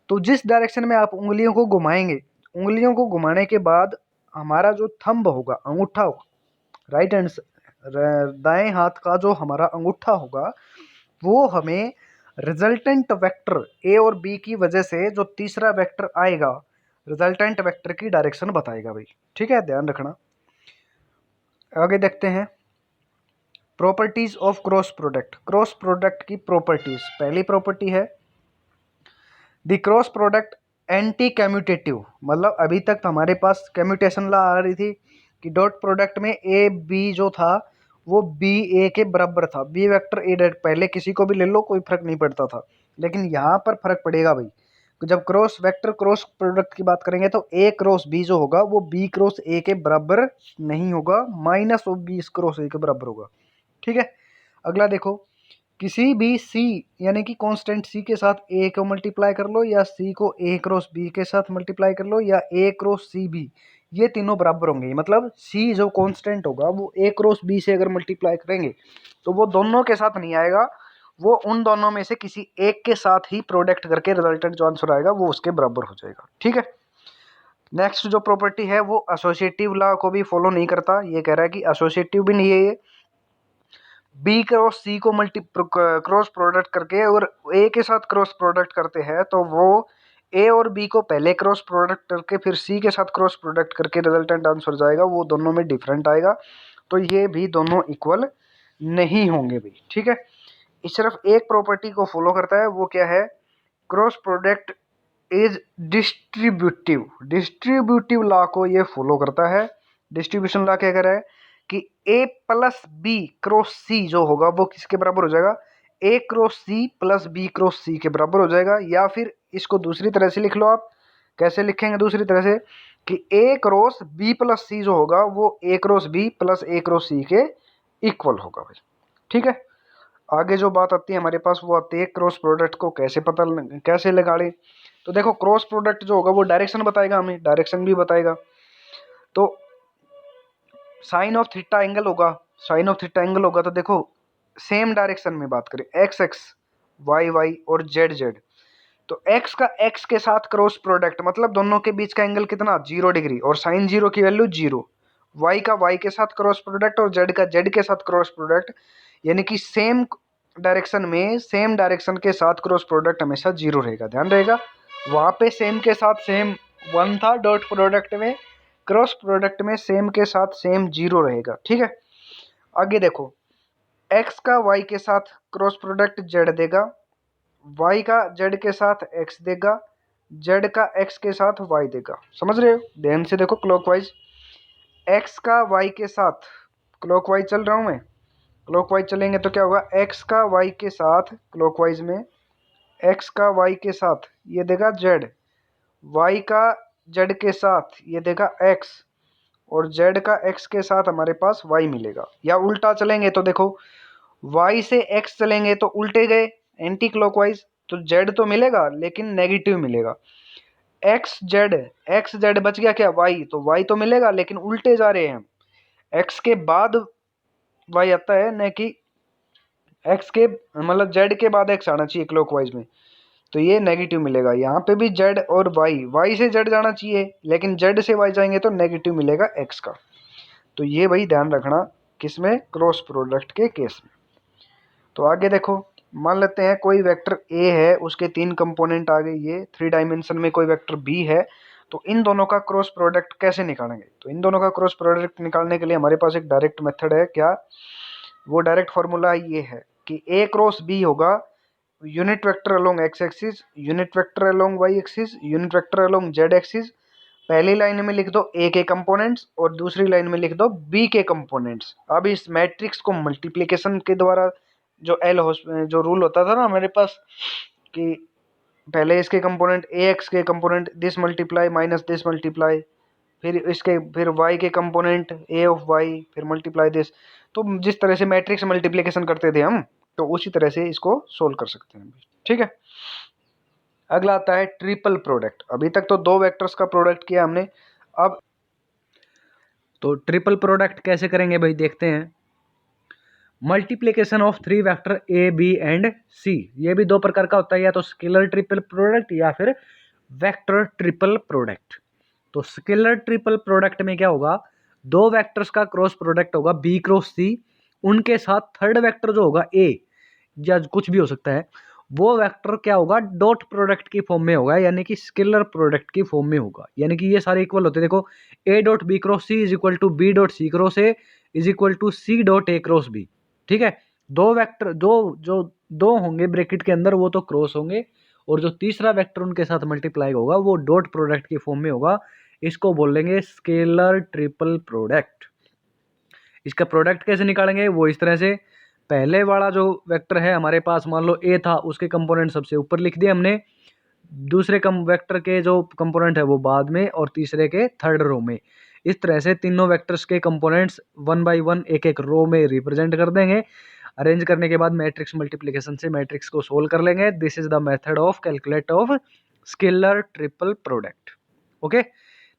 तो जिस डायरेक्शन में आप उंगलियों को घुमाएंगे, उंगलियों को घुमाने के बाद हमारा जो थंब होगा, अंगूठा होगा, राइट हैंड दाएं हाथ का जो हमारा अंगूठा होगा, वो हमें रिजल्टेंट वेक्टर ए और बी की वजह से जो तीसरा वेक्टर आएगा, रिजल्टेंट वेक्टर की डायरेक्शन बताएगा भाई। ठीक है, ध्यान रखना। आगे देखते हैं properties of cross product. Cross product की प्रॉपर्टीज, पहली प्रॉपर्टी है the cross product anti commutative, मतलब अभी तक तो हमारे पास कम्यूटेशन ला आ रही थी कि डॉट प्रोडक्ट में ए बी जो था वो बी ए के बराबर था, बी वेक्टर ए डॉट, पहले किसी को भी ले लो कोई फर्क नहीं पड़ता था, लेकिन यहाँ पर फर्क पड़ेगा भाई। तो जब क्रॉस वेक्टर क्रॉस प्रोडक्ट की बात करेंगे तो ए क्रॉस बी जो होगा वो बी क्रॉस ए के बराबर नहीं होगा, minus of B cross A के बराबर होगा। ठीक है, अगला देखो, किसी भी सी यानी कि कांस्टेंट सी के साथ ए को मल्टीप्लाई कर लो, या सी को ए क्रॉस बी के साथ मल्टीप्लाई कर लो, या ए क्रॉस सी बी, ये तीनों बराबर होंगे। मतलब सी जो कांस्टेंट होगा वो ए क्रॉस बी से अगर मल्टीप्लाई करेंगे तो वो दोनों के साथ नहीं आएगा, वो उन दोनों में से किसी एक के साथ ही प्रोडक्ट करके रिजल्टेंट जो आंसर आएगा वो उसके बराबर हो जाएगा। ठीक है, नेक्स्ट जो प्रॉपर्टी है वो एसोसिएटिव लॉ को भी फॉलो नहीं करता, ये कह रहा है कि एसोसिएटिव भी नहीं है ये, बी क्रॉस सी को क्रॉस प्रोडक्ट करके और ए के साथ क्रॉस प्रोडक्ट करते हैं तो वो ए और बी को पहले क्रॉस प्रोडक्ट करके फिर सी के साथ क्रॉस प्रोडक्ट करके रिजल्टेंट आंसर जाएगा, वो दोनों में डिफरेंट आएगा, तो ये भी दोनों इक्वल नहीं होंगे भाई। ठीक है, इस सिर्फ एक प्रॉपर्टी को फॉलो करता है, वो क्या है, cross product is distributive. Distributive law को ये फॉलो करता है। डिस्ट्रीब्यूशन लॉ क्या कह रहा है कि A plus B cross C जो होगा वो किसके बराबर हो जाएगा, A cross C plus B cross C के बराबर हो जाएगा। या फिर इसको दूसरी तरह से लिख लो आप, कैसे लिखेंगे दूसरी तरह से, कि ए क्रॉस बी प्लस सी जो होगा वो A cross B plus A cross C के इक्वल होगा भाई। ठीक है, आगे जो बात आती है हमारे पास वो आती है क्रॉस प्रोडक्ट को कैसे लगाड़े। तो देखो क्रॉस प्रोडक्ट जो होगा वो डायरेक्शन बताएगा, हमें डायरेक्शन भी बताएगा। तो साइन ऑफ थीटा एंगल होगा, साइन ऑफ थीटा एंगल होगा तो देखो सेम डायरेक्शन में बात करें, एक्स एक्स, वाई वाई और जेड जेड, तो एक्स का एक्स के साथ क्रॉस प्रोडक्ट मतलब दोनों के बीच का एंगल कितना 0 डिग्री और साइन जीरो की वैल्यू 0। वाई का वाई के साथ क्रॉस प्रोडक्ट और जेड का जेड के साथ क्रॉस प्रोडक्ट, यानी कि सेम डायरेक्शन में सेम डायरेक्शन के साथ क्रॉस प्रोडक्ट हमेशा 0 रहेगा, ध्यान रहेगा। वहां पे सेम के साथ सेम 1 था, डॉट प्रोडक्ट में क्रॉस प्रोडक्ट में सेम के साथ सेम 0 रहेगा, ठीक है। आगे देखो, एक्स का वाई के साथ क्रॉस प्रोडक्ट जेड देगा, वाई का जेड के साथ एक्स देगा, जेड का एक्स के साथ वाई देगा, समझ रहे हो, ध्यान से देखो क्लॉकवाइज। एक्स का वाई के साथ, क्लॉकवाइज चल रहा हूं मैं, क्लॉकवाइज चलेंगे तो क्या होगा, एक्स का वाई के साथ क्लॉकवाइज में, एक्स का वाई के साथ ये देगा जेड, वाई का जेड के साथ ये देगा एक्स, और जेड का एक्स के साथ हमारे पास वाई मिलेगा। या उल्टा चलेंगे तो देखो, वाई से एक्स चलेंगे तो उल्टे गए एंटी क्लॉकवाइज, तो जेड तो मिलेगा लेकिन नेगेटिव मिलेगा। एक्स जेड बच गया क्या, वाई, तो वाई तो मिलेगा लेकिन उल्टे जा रहे हैं, एक्स के बाद वाई आता है न कि एक्स के, मतलब जेड के बाद एक्स आना चाहिए क्लॉकवाइज में, तो ये नेगेटिव मिलेगा। यहाँ पे भी जेड और वाई, वाई से जेड जाना चाहिए लेकिन जेड से वाई जाएंगे तो नेगेटिव मिलेगा एक्स का। तो ये भाई ध्यान रखना किसमें, क्रॉस प्रोडक्ट के केस में। तो आगे देखो, मान लेते हैं कोई वेक्टर ए है, उसके 3 कंपोनेंट आ गए, ये 3 डायमेंशन में कोई वेक्टर बी है, तो इन दोनों का क्रॉस प्रोडक्ट कैसे निकालेंगे। तो इन दोनों का क्रॉस प्रोडक्ट निकालने के लिए हमारे पास एक डायरेक्ट मेथड है, क्या, वो डायरेक्ट फॉर्मूला ये है कि ए क्रॉस बी होगा unit vector along X axis, unit vector along Y axis, unit vector along Z axis. पहली लाइन में लिख दो ए के कंपोनेंट्स और दूसरी लाइन में लिख दो बी के कंपोनेंट्स। अब इस मैट्रिक्स को मल्टीप्लिकेशन के द्वारा, जो जो रूल होता था ना हमारे पास कि पहले इसके कंपोनेंट ए एक्स के component this multiply minus this multiply, फिर वाई के कंपोनेंट ए ऑफ वाई, फिर मल्टीप्लाई दिस, तो जिस तरह से मैट्रिक्स मल्टीप्लिकेशन करते थे हम, तो उसी तरह से इसको सोल्व कर सकते हैं, ठीक है। अगला आता है ट्रिपल प्रोडक्ट। अभी तक तो 2 वेक्टर्स का प्रोडक्ट किया हमने, अब तो ट्रिपल प्रोडक्ट कैसे करेंगे भाई, देखते हैं। Multiplication of 3 vector A B and C, ये भी 2 प्रकार का होता है, या तो स्केलर ट्रिपल प्रोडक्ट या फिर वेक्टर ट्रिपल प्रोडक्ट। तो स्केलर ट्रिपल प्रोडक्ट में क्या होगा, 2 वेक्टर्स का क्रॉस प्रोडक्ट होगा बी क्रॉस सी, उनके साथ थर्ड वेक्टर जो होगा ए, या कुछ भी हो सकता है, वो वेक्टर क्या होगा, डॉट प्रोडक्ट की फॉर्म में होगा, यानी कि स्केलर प्रोडक्ट की फॉर्म में होगा, यानी कि ये सारे इक्वल होते हैं। देखो, A dot B cross C is equal to B dot C cross A is equal to C dot A cross B, ठीक है। 2 वेक्टर, जो 2 होंगे ब्रैकेट के अंदर वो तो क्रॉस होंगे, और जो तीसरा वेक्टर उनके साथ मल्टीप्लाई होगा वो डॉट प्रोडक्ट की फॉर्म में होगा, इसको बोलेंगे स्केलर ट्रिपल प्रोडक्ट। इसका प्रोडक्ट कैसे निकालेंगे, वो इस तरह से, पहले वाला जो वेक्टर है हमारे पास, मान लो ए था, उसके कंपोनेंट सबसे ऊपर लिख दिए हमने, दूसरे वेक्टर के जो कंपोनेंट है वो बाद में, और तीसरे के थर्ड रो में। इस तरह से तीनों वेक्टर्स के कंपोनेंट्स 1 बाय 1 एक एक रो में रिप्रेजेंट कर देंगे। अरेंज करने के बाद मैट्रिक्स मल्टीप्लिकेशन से मैट्रिक्स को सोल्व कर लेंगे। This is the method of calculate of scalar triple product. Okay,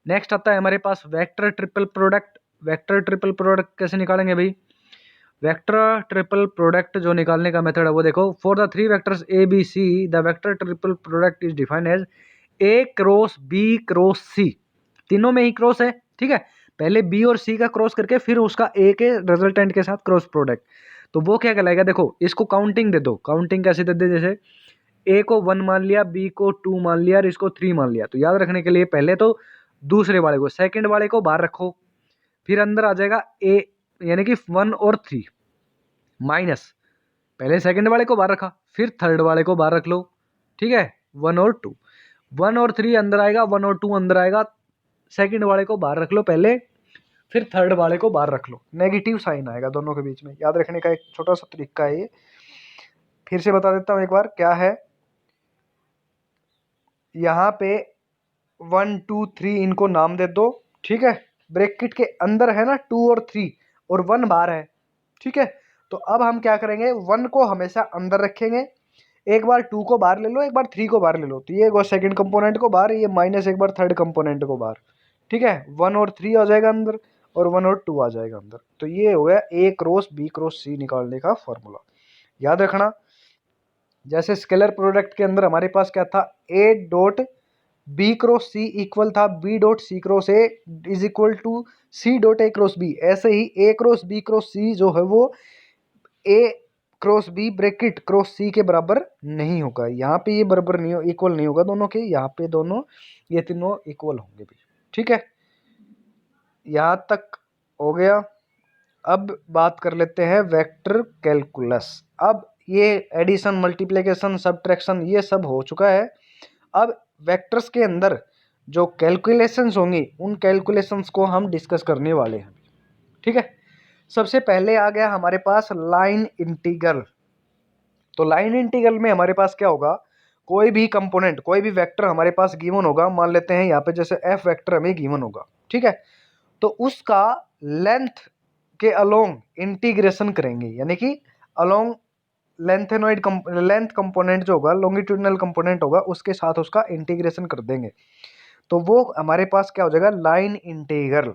next आता है हमारे पास vector triple product. Vector triple product कैसे निकालेंगे भाई, वेक्टर ट्रिपल प्रोडक्ट जो निकालने का मेथड है वो देखो, for the 3 vectors A B C the vector triple product is defined as A cross B cross C, तीनों में ही क्रॉस है, ठीक है। पहले बी और सी का क्रॉस करके फिर उसका ए के रिजल्टेंट के साथ क्रॉस प्रोडक्ट, तो वो क्या कहलाएगा, देखो इसको काउंटिंग दे दो। काउंटिंग कैसे दे दे, जैसे ए को 1 मान लिया, बी को 2 मान लिया और इसको 3 मान लिया, तो याद रखने के लिए पहले तो दूसरे वाले को, सेकंड वाले को बाहर रखो, फिर अंदर आ जाएगा ए, यानी कि 1 और 3 माइनस, पहले सेकंड वाले को बाहर रखा, फिर थर्ड वाले को बाहर रख लो, ठीक है। 1 और 2, 1 और 3 अंदर आएगा, 1 और 2 अंदर आएगा, सेकंड वाले को बाहर रख लो पहले, फिर थर्ड वाले को बाहर रख लो, नेगेटिव साइन आएगा दोनों के बीच में। याद रखने का एक छोटा सा तरीका है ये, फिर से बता देता हूँ एक बार क्या है। यहाँ पे 1 2 3 इनको नाम दे दो, ठीक है। ब्रैकेट के अंदर है ना 2 और 3 और 1 बाहर है, ठीक है। तो अब हम क्या करेंगे, 1 को हमेशा अंदर रखेंगे, एक बार 2 को बाहर ले लो, एक बार 3 को बाहर ले लो, तो ये सेकंड कंपोनेंट को बाहर, ये माइनस एक बार थर्ड कंपोनेंट को बाहर, ठीक है। 1 और 3 आ जाएगा अंदर, और 1 और 2 आ जाएगा अंदर। तो ये हो गया ए क्रॉस बी क्रॉस सी निकालने का फॉर्मूला। याद रखना, जैसे स्केलर प्रोडक्ट के अंदर हमारे पास क्या था, A dot B cross C equal था B dot C cross A is equal to C dot A cross B. ऐसे ही A cross B cross C जो है वो A cross B bracket cross C के बराबर नहीं होगा। यहाँ पे ये बराबर नहीं, इक्वल नहीं होगा दोनों के, यहाँ पे दोनों ये तीनों इक्वल होंगे भी। ठीक है, यहाँ तक हो गया। अब बात कर लेते हैं वेक्टर कैलकुलस। अब ये एडिशन मल्टीप्लिकेशन सब्ट्रैक्शन ये सब हो चुका है। अब वेक्टर्स के अंदर जो कैलकुलेशंस होंगी उन कैलकुलेशंस को हम डिस्कस करने वाले हैं। ठीक है, सबसे पहले आ गया हमारे पास लाइन इंटीग्रल। तो लाइन इंटीग्रल में हमारे पास क्या होगा, कोई भी कंपोनेंट कोई भी वेक्टर हमारे पास गिवन होगा, मान लेते हैं यहाँ पे जैसे एफ वेक्टर हमें गिवन होगा। ठीक है, तो उसका लेंथ के अलोंग इंटीग्रेशन करेंगे, यानी कि अलोंग लेंथेनॉइड लेंथ कंपोनेंट जो होगा, लॉन्गिट्यूडनल कंपोनेंट होगा, उसके साथ उसका इंटीग्रेशन कर देंगे। तो वो हमारे पास क्या हो जाएगा, line integral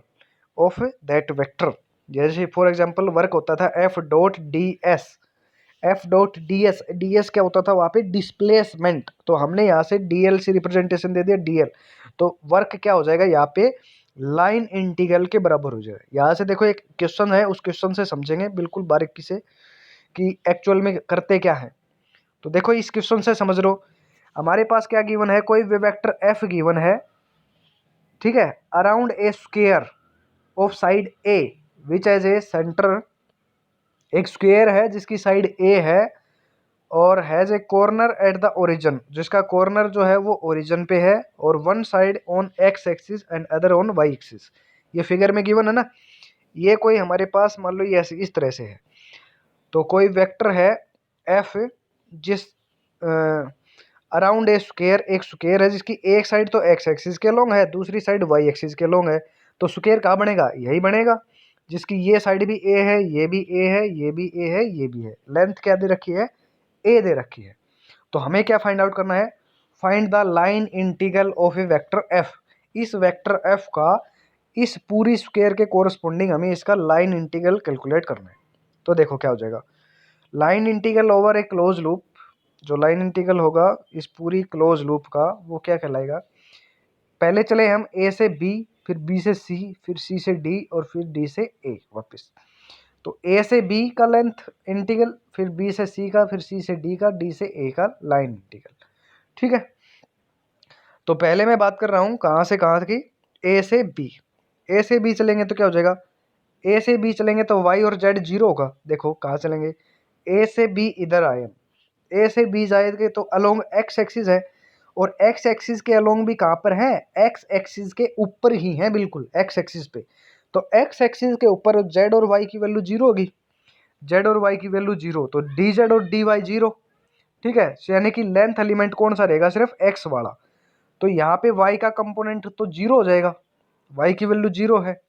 of that vector. जैसे फॉर एग्जांपल वर्क होता था F dot D S, F dot D S, D S क्या होता था वहाँ पे, डिस्प्लेसमेंट। तो हमने यहाँ से डी एल से रिप्रेजेंटेशन दे दिया डी एल, तो वर्क क्या हो जाएगा यहाँ पे, लाइन इंटीग्रल के बराबर हो जाएगा। यहाँ से देखो एक क्वेश्चन है, उस क्वेश्चन से समझेंगे बिल्कुल बारीकी से कि एक्चुअल में करते क्या है। तो देखो इस क्वेश्चन से समझ लो, हमारे पास क्या गिवन है, कोई वेक्टर एफ गिवन है। ठीक है, around a square of side A which as a centre, एक स्क्वायर है जिसकी साइड ए है और has a corner at the origin, जिसका कॉर्नर जो है वो ओरिजिन पे है, और one side on X axis and other on Y axis. ये फिगर में गिवन है ना। ये कोई हमारे पास मान लो ये ऐसे इस तरह से है। तो कोई वेक्टर है एफ जिस अराउंड ए स्क्वायर, एक स्क्वायर है जिसकी एक साइड तो एक्स एक्सिस के लॉन्ग है, दूसरी साइड वाई एक्सिस के लॉन्ग है। तो स्क्वायर कहाँ बनेगा, यही बनेगा जिसकी ये साइड भी ए है, ये भी ए है, ये भी ए है, ये भी है। लेंथ क्या दे रखी है, ए दे रखी है। तो हमें क्या फाइंड आउट करना है, find the line integral of A vector F. इस वेक्टर एफ का इस पूरी स्क्वायर के कोरस्पोंडिंग हमें इसका लाइन इंटीग्रल कैलकुलेट करना है। तो देखो क्या हो जाएगा, लाइन इंटीग्रल ओवर ए क्लोज लूप, जो लाइन इंटीग्रल होगा इस पूरी क्लोज लूप का वो क्या कहलाएगा, पहले चले हम ए से बी, फिर बी से सी, फिर सी से डी और फिर डी से ए वापस। तो ए से बी का लेंथ इंटीग्रल, फिर बी से सी का, फिर सी से डी का, डी से ए का लाइन इंटीग्रल। ठीक है, तो पहले मैं बात कर रहा हूँ कहाँ से कहाँ की, ए से बी। ए से बी चलेंगे तो क्या हो जाएगा, ए से बी चलेंगे तो वाई और जेड जीरो होगा। देखो कहाँ चलेंगे, ए से बी इधर आए हम, ए से बी जाएंगे तो अलोंग एक्स एक्सिस है, और एक्स एक्सिस के अलोंग भी कहाँ पर है, एक्स एक्सिस के ऊपर ही है, बिल्कुल एक्स एक्सिस पे। तो एक्स एक्सिस के ऊपर जेड और वाई की वैल्यू जीरो होगी, जेड और वाई की वैल्यू जीरो, तो डी जेड और डी वाई जीरो। ठीक है, यानी कि लेंथ एलिमेंट कौन सा रहेगा, सिर्फ एक्स वाला। तो यहाँ पे वाई का कंपोनेंट तो जीरो हो जाएगा, वाई की वैल्यू जीरो है,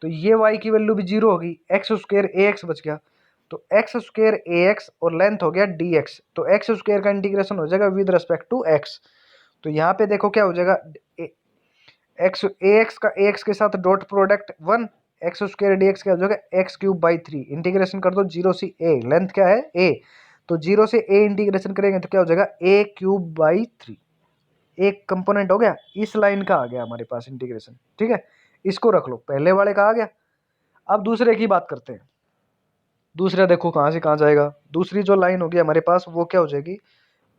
तो ये वाई की वैल्यू भी जीरो होगी, एक्स स्क्वायर ए एक्स बच गया। तो एक्स स्क्वायर ए एक्स और लेंथ हो गया डी एक्स, तो एक्स स्क्वायर का इंटीग्रेशन हो जाएगा विद रिस्पेक्ट टू एक्स। तो यहाँ पे देखो क्या हो जाएगा, एक्स ए एक्स का ए एक्स के साथ dot product one, x square D x क्या हो जाएगा, x cube by three. Integration कर दो जीरो से ए, लेंथ क्या है ए, तो जीरो से ए इंटीग्रेशन करेंगे तो क्या हो जाएगा, ए क्यूब बाई थ्री। एक कंपोनेंट हो गया, इस लाइन का आ गया हमारे पास इंटीग्रेशन। ठीक है, इसको रख लो, पहले वाले का आ गया। अब दूसरे की बात करते हैं। दूसरा देखो कहाँ से कहाँ जाएगा, दूसरी जो लाइन होगी हमारे पास वो क्या हो जाएगी,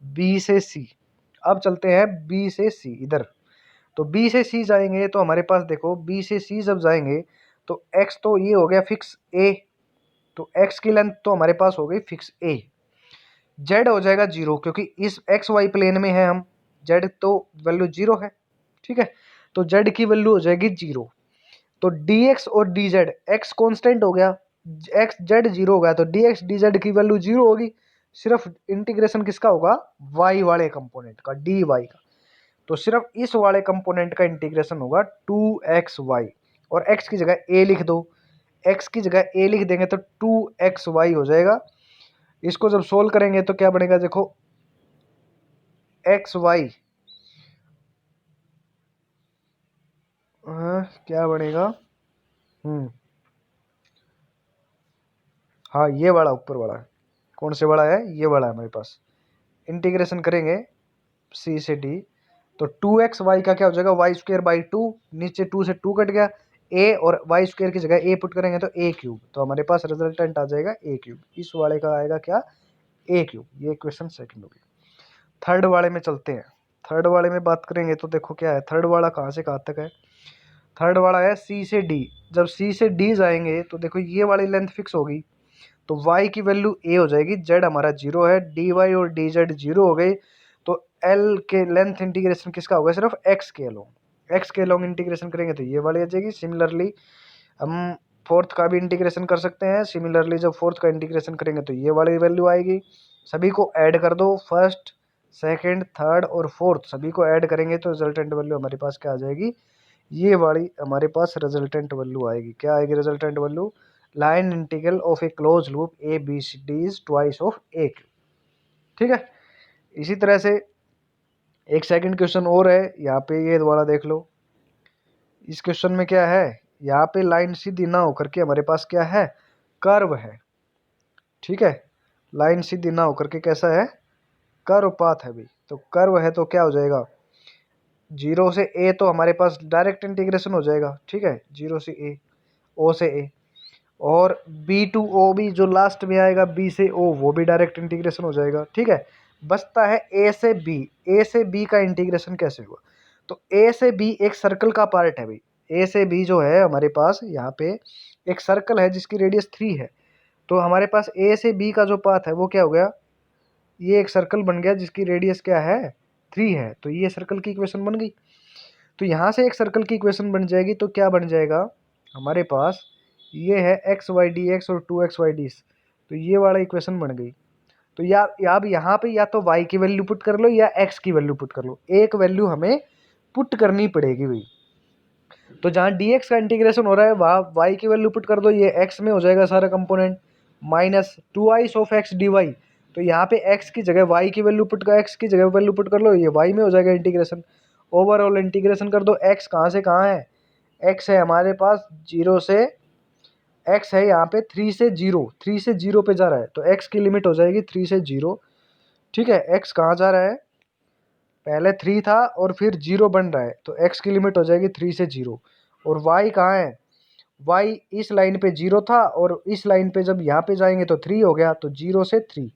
बी से सी। अब चलते हैं बी से सी इधर। तो बी से सी जाएंगे तो हमारे पास देखो, बी से सी जब जाएंगे तो एक्स तो ये हो गया फिक्स ए, तो एक्स की लेंथ तो हमारे पास हो गई फिक्स ए। जेड हो जाएगा जीरो, क्योंकि इस एक्स वाई प्लेन में है हम, जेड तो वैल्यू जीरो है। ठीक है, तो जेड की वैल्यू हो जाएगी जीरो। तो डी एक्स और डी जेड, एक्स कॉन्स्टेंट हो गया, एक्स जेड जीरो हो गया, तो डी एक्स डी जेड की वैल्यू जीरो होगी। सिर्फ इंटीग्रेशन किसका होगा, वाई वाले कंपोनेंट का, डी वाई का। तो सिर्फ इस वाले कंपोनेंट का इंटीग्रेशन होगा टू एक्स वाई, और एक्स की जगह ए लिख दो, एक्स की जगह ए लिख देंगे तो टू एक्स वाई हो जाएगा। इसको जब सोल्व करेंगे तो क्या बनेगा, देखो एक्स वाई क्या बनेगा, हाँ ये वाला ऊपर वाला है, कौन से वाला है, ये वाला है हमारे पास। इंटीग्रेशन करेंगे सी से डी, तो 2xy का क्या हो जाएगा, वाई स्क्र बाई टू, नीचे 2 से 2 कट गया, ए और वाई स्क्र की जगह ए पुट करेंगे तो ए क्यूब, तो हमारे पास रिजल्टेंट आ जाएगा ए क्यूब। इस वाले का आएगा क्या, ए क्यूब। ये क्वेश्चन सेकंड होगी। थर्ड वाले में चलते हैं। थर्ड वाले में बात करेंगे तो देखो क्या है, थर्ड वाला कहाँ से कहाँ तक है। थर्ड वाला है सी से डी। जब सी से डी जाएंगे तो देखो ये वाली लेंथ फिक्स होगी, तो y की वैल्यू a हो जाएगी, z हमारा 0 है, dy और dz 0 हो गए, तो l के लेंथ इंटीग्रेशन किसका होगा, सिर्फ x के लॉन्ग, x के लॉन्ग इंटीग्रेशन करेंगे तो ये वाली आ जाएगी। सिमिलरली हम फोर्थ का भी इंटीग्रेशन कर सकते हैं, सिमिलरली जब फोर्थ का इंटीग्रेशन करेंगे तो ये वाली वैल्यू आएगी। सभी को ऐड कर दो, फर्स्ट सेकंड थर्ड और फोर्थ सभी को ऐड करेंगे तो रिजल्टेंट वैल्यू हमारे पास क्या आ जाएगी, ये वाली हमारे पास रिजल्टेंट वैल्यू आएगी। क्या आएगी resultant value, line integral of a close loop A B C D is twice of A Q. ठीक है, इसी तरह से एक सेकंड क्वेश्चन और है, यहाँ पे ये वाला देख लो। इस क्वेश्चन में क्या है, यहाँ पे लाइन सीधी ना होकर के हमारे पास क्या है, कर्व है। ठीक है, लाइन सीधी ना होकर के कैसा है, कर्व पाथ है भाई। तो कर्व है तो क्या हो जाएगा, 0 से a तो हमारे पास डायरेक्ट इंटीग्रेशन हो जाएगा। ठीक है, 0 से a, o से a, और बी टू ओ भी जो लास्ट में आएगा, बी से ओ, वो भी डायरेक्ट इंटीग्रेशन हो जाएगा। ठीक है, बचता है ए से बी। ए से बी का इंटीग्रेशन कैसे हुआ, तो ए से बी एक सर्कल का पार्ट है भाई। ए से बी जो है हमारे पास यहाँ पे एक सर्कल है जिसकी रेडियस 3 है, तो हमारे पास ए से बी का जो पाथ है वो क्या हो गया, ये एक सर्कल बन गया जिसकी रेडियस क्या है, 3 है, तो ये सर्कल की इक्वेशन बन गई। तो यहाँ से एक सर्कल की इक्वेशन बन जाएगी, तो क्या बन जाएगा हमारे पास, ये है एक्स वाई डी एक्स और 2xy डी, तो ये वाला इक्वेशन बन गई। तो अब यहाँ पे या तो y की वैल्यू पुट कर लो या x की वैल्यू पुट कर लो, एक वैल्यू हमें पुट करनी पड़ेगी भाई। तो जहाँ dx का इंटीग्रेशन हो रहा है वहाँ y की वैल्यू पुट कर दो, ये x में हो जाएगा सारा component, minus 2i of x dy। तो यहाँ पे x की जगह y की वैल्यू पुट कर, x की जगह वैल्यू पुट कर लो, ये y में हो जाएगा इंटीग्रेशन। ओवरऑल इंटीग्रेशन कर दो, x कहाँ से कहाँ है, x है हमारे पास 0 से, x है यहाँ पे 3 से 0, 3 से 0 पे जा रहा है, तो x की लिमिट हो जाएगी 3 से 0। ठीक है, x कहाँ जा रहा है, पहले 3 था और फिर 0 बन रहा है, तो x की लिमिट हो जाएगी 3 से 0। और y कहाँ है, y इस लाइन पे 0 था और इस लाइन पे जब यहाँ पे जाएंगे तो 3 हो गया, तो 0 से 3,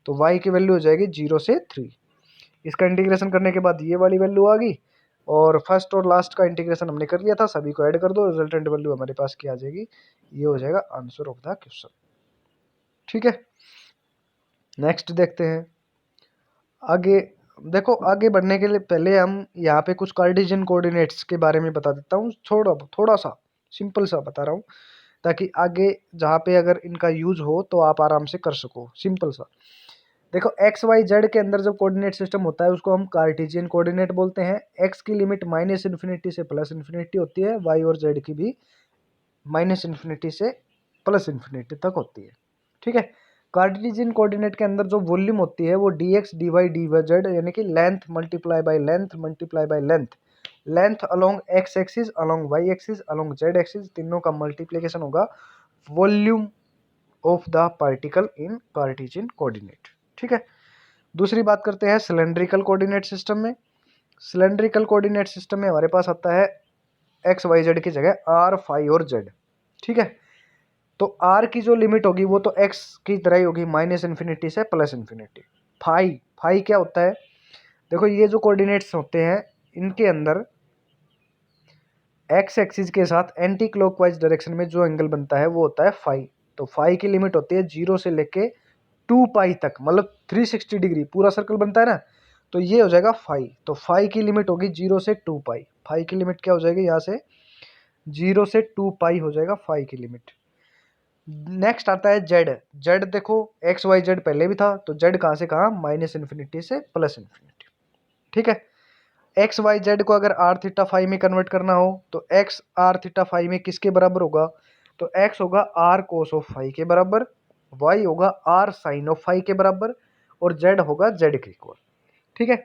तो y की वैल्यू हो जाएगी 0 से 3। इसका इंटीग्रेशन करने के बाद ये वाली वैल्यू आ गई, और फर्स्ट और लास्ट का इंटीग्रेशन हमने कर लिया था, सभी को ऐड कर दो, रिजल्टेंट वैल्यू हमारे पास क्या आ जाएगी, ये हो जाएगा आंसर ऑफ द क्वेश्चन। ठीक है, नेक्स्ट देखते हैं आगे। देखो आगे बढ़ने के लिए पहले हम यहाँ पे कुछ कार्टेशियन कोऑर्डिनेट्स के बारे में बता देता हूँ, थोड़ा सा सिंपल सा बता रहा हूँ, ताकि आगे जहाँ पे अगर इनका यूज हो तो आप आराम से कर सको, सिंपल सा। देखो एक्स वाई जेड के अंदर जब कोऑर्डिनेट सिस्टम होता है उसको हम कार्टेशियन कोऑर्डिनेट बोलते हैं। एक्स की लिमिट माइनस इन्फिनिटी से प्लस इन्फिनिटी होती है, वाई और जेड की भी माइनस इन्फिनिटी से प्लस इन्फिनिटी तक होती है। ठीक है, कार्टेशियन कोऑर्डिनेट के अंदर जो वॉल्यूम होती है वो D X D Y D Y Z, यानी कि length multiply by length multiply by length, length along X axis along Y axis along Z axis, तीनों का मल्टीप्लिकेशन होगा volume of the particle in Cartesian coordinate. ठीक है, दूसरी बात करते हैं सिलेंड्रिकल कोऑर्डिनेट सिस्टम में। सिलेंड्रिकल कोऑर्डिनेट सिस्टम में हमारे पास आता है एक्स वाई जेड की जगह आर फाई और जेड। ठीक है, तो आर की जो लिमिट होगी वो तो एक्स की तरह ही होगी, माइनस इन्फिनिटी से प्लस इन्फिनिटी। फाई, फाई क्या होता है, देखो ये जो कोऑर्डिनेट्स होते हैं इनके अंदर एक्स एक्सिस के साथ एंटी क्लॉकवाइज डायरेक्शन में जो एंगल बनता है वो होता है फाई। तो फाई की लिमिट होती है 0 से लेके 2 पाई तक, मतलब 360 डिग्री पूरा सर्कल बनता है ना, तो ये हो जाएगा फाई। तो फाई की लिमिट होगी 0 से 2 पाई, फाई की लिमिट क्या हो जाएगी यहाँ से 0 से 2 पाई हो जाएगा फाई की लिमिट। नेक्स्ट आता है जेड। जेड देखो एक्स वाई जेड पहले भी था, तो जेड कहाँ से कहाँ, माइनस इन्फिनिटी से प्लस इन्फिनिटी। ठीक है, एक्स वाई जेड को अगर आर थीटा फाई में कन्वर्ट करना हो तो एक्स आर थीटा फाई में किसके बराबर होगा, तो एक्स होगा आर कोस ऑफ फाई के बराबर, वाई होगा आर साइन ऑफ फाई के बराबर, और जेड होगा जेड के इक्वल। ठीक है,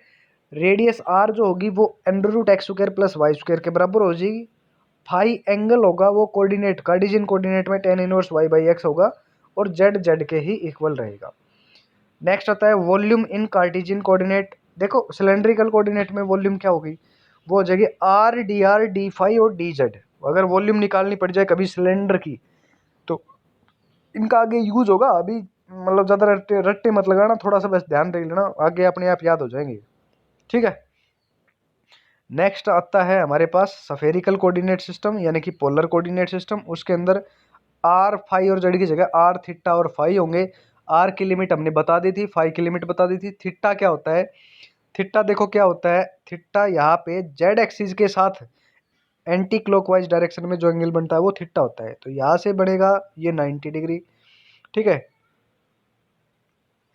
रेडियस आर जो होगी वो under root X square plus Y square के बराबर हो जाएगी, फाई एंगल होगा वो कोऑर्डिनेट कार्टेशियन कोऑर्डिनेट में tan inverse y by X होगा और z के ही इक्वल रहेगा। नेक्स्ट आता है वॉल्यूम इन कार्टेशियन कोऑर्डिनेट। देखो सिलेंड्रिकल कोऑर्डिनेट में वॉल्यूम क्या होगी, वो हो जाएगी r d फाई और dz। अगर वॉल्यूम निकालनी पड़ जाए कभी सिलेंडर की तो इनका आगे यूज होगा। अभी मतलब ज़्यादा रट्टे रट्टे मत लगाना, थोड़ा सा बस ध्यान रख लेना, आगे अपने आप याद हो जाएंगे। ठीक है। नेक्स्ट आता है हमारे पास सफेरिकल कोऑर्डिनेट सिस्टम यानी कि पोलर कोऑर्डिनेट सिस्टम। उसके अंदर आर फाई और जेड की जगह आर थीटा और फाई होंगे। आर की लिमिट हमने बता दी थी, फाई की लिमिट बता दी थी। थीटा क्या होता है, थीटा देखो क्या होता है, थीटा यहाँ पे जेड एक्सिस के साथ एंटी क्लॉकवाइज डायरेक्शन में जो एंगल बनता है वो थीटा होता है। तो यहाँ से बनेगा ये 90 डिग्री। ठीक है।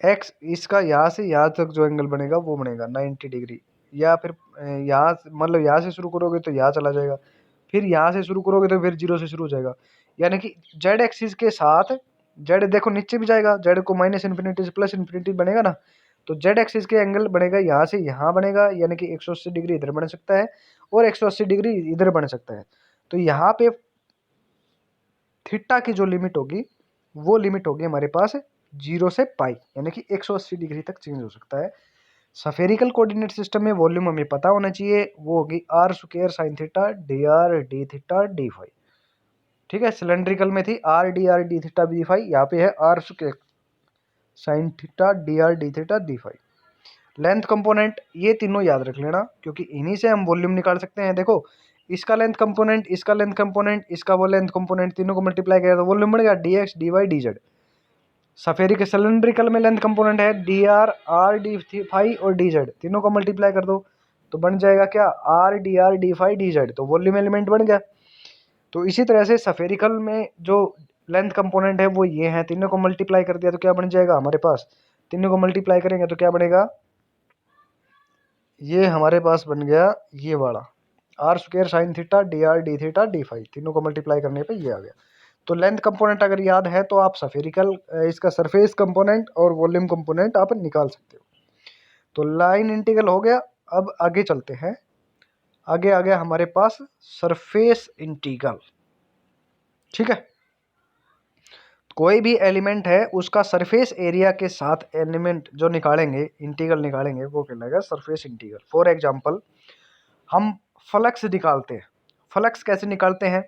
एक्स इसका यहाँ से यहाँ तक जो एंगल बनेगा वो बनेगा 90 डिग्री। या फिर यहाँ मतलब यहाँ से शुरू करोगे तो यहाँ चला जाएगा, फिर यहाँ से शुरू करोगे तो फिर जीरो से शुरू हो जाएगा। यानी कि जेड एक्सिस के साथ जेड देखो नीचे भी जाएगा, जेड को माइनस इन्फिनिटी से प्लस इन्फिनिटी बनेगा ना, तो जेड एक्सिस के एंगल बनेगा यहाँ से यहाँ बनेगा, यानी कि 180 डिग्री इधर बन सकता है और 180 डिग्री इधर बन सकता है। तो यहाँ पे थीटा की जो लिमिट होगी वो लिमिट होगी हमारे पास 0 से पाई, यानी कि 180 डिग्री तक चेंज हो सकता है। सफेरिकल कोऑर्डिनेट सिस्टम में वॉल्यूम हमें पता होना चाहिए, वो होगी R square sine theta D R D theta D phi. ठीक है। सिलेंड्रिकल में थी R D theta D phi, यहाँ पे है R square sine theta D theta D phi. Length component ये तीनों याद रख लेना क्योंकि इन्हीं से हम वॉल्यूम निकाल सकते हैं। देखो इसका लेंथ कंपोनेंट, इसका लेंथ कंपोनेंट, इसका वो लेंथ कंपोनेंट, तीनों को मल्टीप्लाई किया तो वॉल्यूम बन गया D X D Y D Z. Spherical cylindrical में लेंथ कंपोनेंट है डी आर डी फाई और डी जेड, तीनों को मल्टीप्लाई कर दो तो बन जाएगा क्या R D phi D Z, तो वॉल्यूम एलिमेंट बन गया। तो इसी तरह से सफेरिकल में जो लेंथ कंपोनेंट है वो ये है, तीनों को मल्टीप्लाई कर दिया तो क्या बन जाएगा हमारे पास, तीनों को मल्टीप्लाई करेंगे तो क्या बनेगा, ये हमारे पास बन गया ये वाला R square sine theta D theta D phi, तीनों को मल्टीप्लाई करने पे ये आ गया। तो लेंथ कंपोनेंट अगर याद है तो आप सफेरिकल इसका सरफेस कंपोनेंट और वॉल्यूम कंपोनेंट आप निकाल सकते हो। तो लाइन इंटीग्रल हो गया। अब आगे चलते हैं, आगे आ गया हमारे पास सरफेस इंटीग्रल। ठीक है। कोई भी एलिमेंट है उसका सरफेस एरिया के साथ एलिमेंट जो निकालेंगे इंटीग्रल निकालेंगे वो कहलाएगा सरफेस इंटीग्रल। फॉर एग्जांपल हम फ्लक्स निकालते हैं, फ्लक्स कैसे निकालते हैं,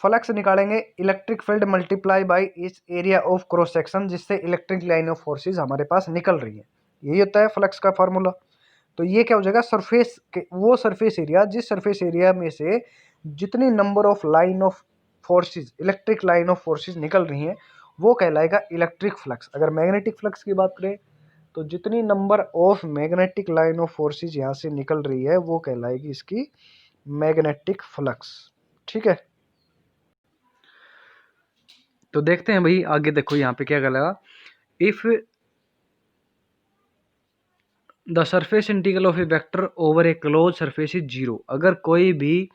फ्लक्स निकालेंगे इलेक्ट्रिक फील्ड मल्टीप्लाई बाय इस एरिया ऑफ क्रॉस सेक्शन जिससे इलेक्ट्रिक लाइन ऑफ फोर्सेस हमारे पास निकल रही है, यही होता है फ्लक्स का फार्मूला। तो ये क्या हो जाएगा सरफेस के वो सरफेस एरिया जिस सरफेस एरिया में से जितनी number of line of forces electric line of forces निकल रही हैं वो कहलाएगा इलेक्ट्रिक फ्लक्स। अगर मैग्नेटिक फ्लक्स की बात करें तो जितनी number of magnetic line of forces यहाँ से निकल रही है वो कहलाएगी इसकी मैग्नेटिक फ्लक्स। ठीक है। तो देखते हैं भाई आगे, देखो यहाँ पे क्या कहलाएगा, if the surface integral of A vector over A close surface is zero. अगर कोई भी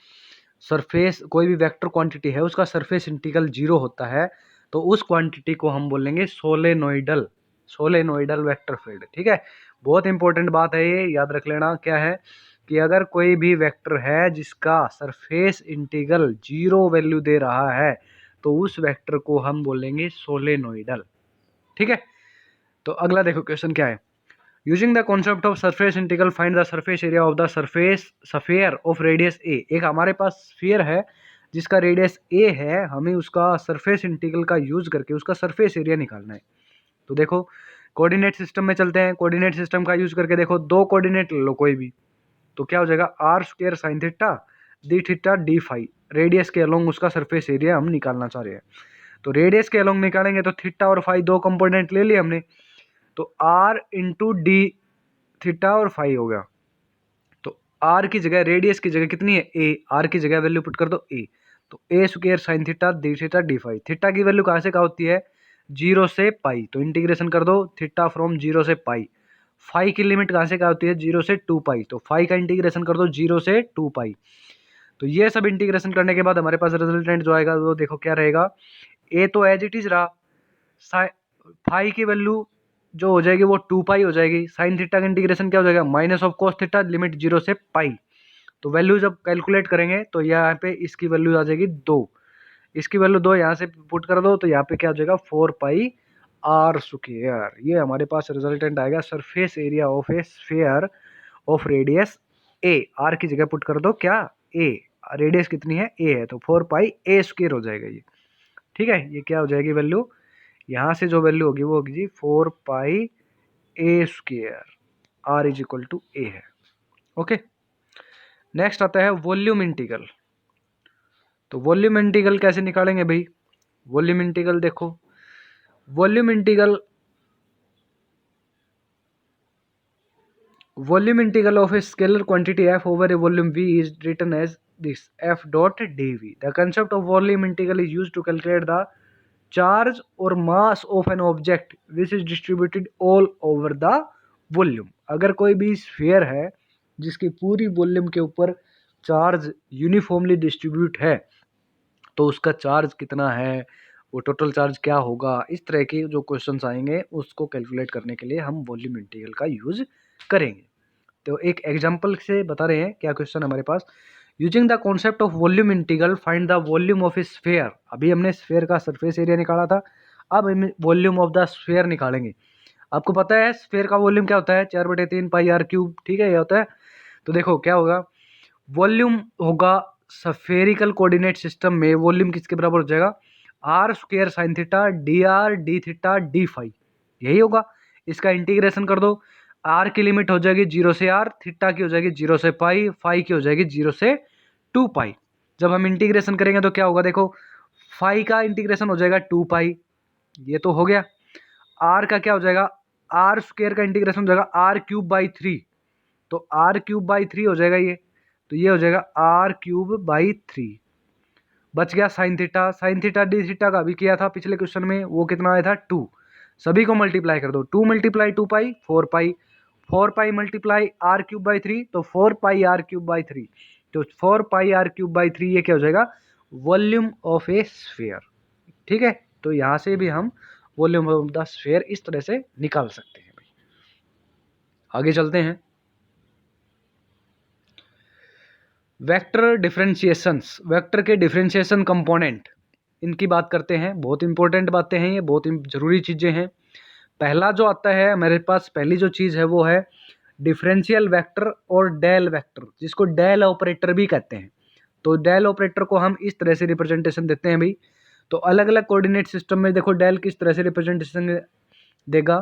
सरफेस कोई भी वेक्टर क्वांटिटी है उसका सरफेस इंटीग्रल जीरो होता है तो उस क्वांटिटी को हम बोलेंगे सोलेनोइडल, सोलेनोइडल वेक्टर फील्ड। ठीक है। बहुत इंपॉर्टेंट बात है ये, याद रख लेना क्या है कि अगर कोई भी वेक्टर है जिसका सरफेस इंटीग्रल जीरो वैल्यू दे रहा है तो उस वेक्टर को हम बोलेंगे सोलेनोइडल। ठीक है। तो अगला देखो क्वेश्चन क्या है, using the concept of surface integral find the surface area of the surface sphere of radius A. एक हमारे पास स्फीयर है जिसका रेडियस ए है, हमें उसका सरफेस इंटीग्रल का यूज करके उसका सरफेस एरिया निकालना है। तो देखो कोऑर्डिनेट सिस्टम में चलते हैं, कोऑर्डिनेट सिस्टम का यूज करके देखो दो कोऑर्डिनेट ले लो कोई भी, तो क्या हो जाएगा R square sine theta D phi, radius के अलोंग उसका सरफेस एरिया हम निकालना चाह रहे हैं। तो रेडियस के अलोंग निकालेंगे तो थीटा और फाई दो कंपोनेंट ले लिए हमने, तो आर इंटू डी थीटा और फाई हो गया। तो आर की जगह रेडियस की जगह कितनी है ए, आर की जगह वैल्यू पुट कर दो ए, तो A square sine theta D phi. Theta की वैल्यू कहाँ से कहाँ होती है जीरो से पाई, तो इंटीग्रेशन कर दो थीटा फ्रॉम जीरो से पाई। फाई की लिमिट कहाँ से कहाँ होती है जीरो से टू पाई, तो फाई का इंटीग्रेशन कर दो जीरो से टू पाई। तो ये सब इंटीग्रेशन करने के बाद हमारे पास रिजल्टेंट जो आएगा वो देखो क्या रहेगा, ए तो एज इट इज रहा, फाई की वैल्यू जो हो जाएगी वो टू पाई हो जाएगी, साइन थीटा का इंटीग्रेशन क्या हो जाएगा minus of cos theta limit zero से पाई, तो वैल्यू जब कैलकुलेट करेंगे तो यहाँ पे इसकी वैल्यू आ जाएगी 2, इसकी वैल्यू 2 यहाँ से पुट कर दो तो यहाँ पे क्या हो जाएगा 4 पाई आर स्क्वायर। ये हमारे पास रिजल्टेंट आएगा surface area of a sphere of radius A. R की जगह पुट कर दो क्या ए, रेडियस कितनी है ए है तो 4 पाई ए स्क्वायर हो जाएगा ये। ठीक है, ये क्या हो जाएगी वैल्यू, यहाँ से जो वैल्यू होगी वो होगी जी 4 pi A square, R is equal to A है। ओके, नेक्स्ट आता है वॉल्यूम इंटीग्रल। तो वॉल्यूम इंटीग्रल कैसे निकालेंगे भाई, वॉल्यूम इंटीग्रल देखो, volume integral of a scalar quantity f over a volume v is written as this f dot dv. The concept of volume integral is used to calculate the charge or mass of an object which is distributed all over the volume. अगर कोई भी sphere है जिसकी पूरी volume के ऊपर charge uniformly distribute है तो उसका चार्ज कितना है, वो टोटल चार्ज क्या होगा, इस तरह के जो क्वेश्चंस आएंगे उसको कैलकुलेट करने के लिए हम वॉल्यूम इंटीग्रल का यूज करेंगे। तो एक एग्जांपल से बता रहे हैं क्या क्वेश्चन हमारे पास, using the concept of volume integral find the volume of a sphere. अभी हमने स्फीयर का सरफेस एरिया निकाला था, अब हम वॉल्यूम ऑफ द स्फीयर निकालेंगे। आपको पता है स्फीयर का वॉल्यूम क्या होता है 4/3 पाई आर क्यूब, ठीक है ये होता है। तो देखो क्या होगा, वॉल्यूम होगा स्फेरिकल कोऑर्डिनेट सिस्टम में वॉल्यूम किसके बराबर हो जाएगा, R square sine theta D R D theta D phi, यही होगा। इसका इंटीग्रेशन कर दो, आर की लिमिट हो जाएगी 0 से आर, थीटा की हो जाएगी 0 से पाई, फाई की हो जाएगी 0 से 2 पाई। जब हम इंटीग्रेशन करेंगे तो क्या होगा, देखो फाई का इंटीग्रेशन हो जाएगा 2 पाई, ये तो हो गया। आर का क्या हो जाएगा, आर स्क्वायर का इंटीग्रेशन हो जाएगा आर क्यूब बाई 3, तो आर क्यूब बाई 3 हो जाएगा ये, तो ये हो जाएगा आर क्यूब बाई 3। बच गया sine theta, sign theta D theta का भी किया था पिछले क्वेश्चन में, वो कितना आया था 2, सभी को मल्टीप्लाई कर दो, 2 multiply 2 pi 4 pi, 4 pi multiply R cube by 3 तो 4 पाई आर क्यूब बाई 3, तो 4 पाई आर क्यूब बाई 3 ये क्या हो जाएगा वॉल्यूम ऑफ ए स्फीयर। ठीक है, तो यहाँ से भी हम वॉल्यूम ऑफ द स्फीयर इस तरह से निकाल सकते हैं भाई। आगे चलते हैं, वेक्टर डिफरेंशिएशंस, वेक्टर के डिफरेंशिएशन कंपोनेंट, इनकी बात करते हैं। बहुत इंपॉर्टेंट बातें हैं ये, बहुत ज़रूरी चीज़ें हैं। पहला जो आता है मेरे पास, पहली जो चीज़ है वो है डिफरेंशियल वेक्टर और डेल वेक्टर, जिसको डेल ऑपरेटर भी कहते हैं। तो डेल ऑपरेटर को हम इस तरह से रिप्रेजेंटेशन देते हैं भाई। तो अलग अलग कोऑर्डिनेट सिस्टम में देखो डेल किस तरह से रिप्रेजेंटेशन देगा।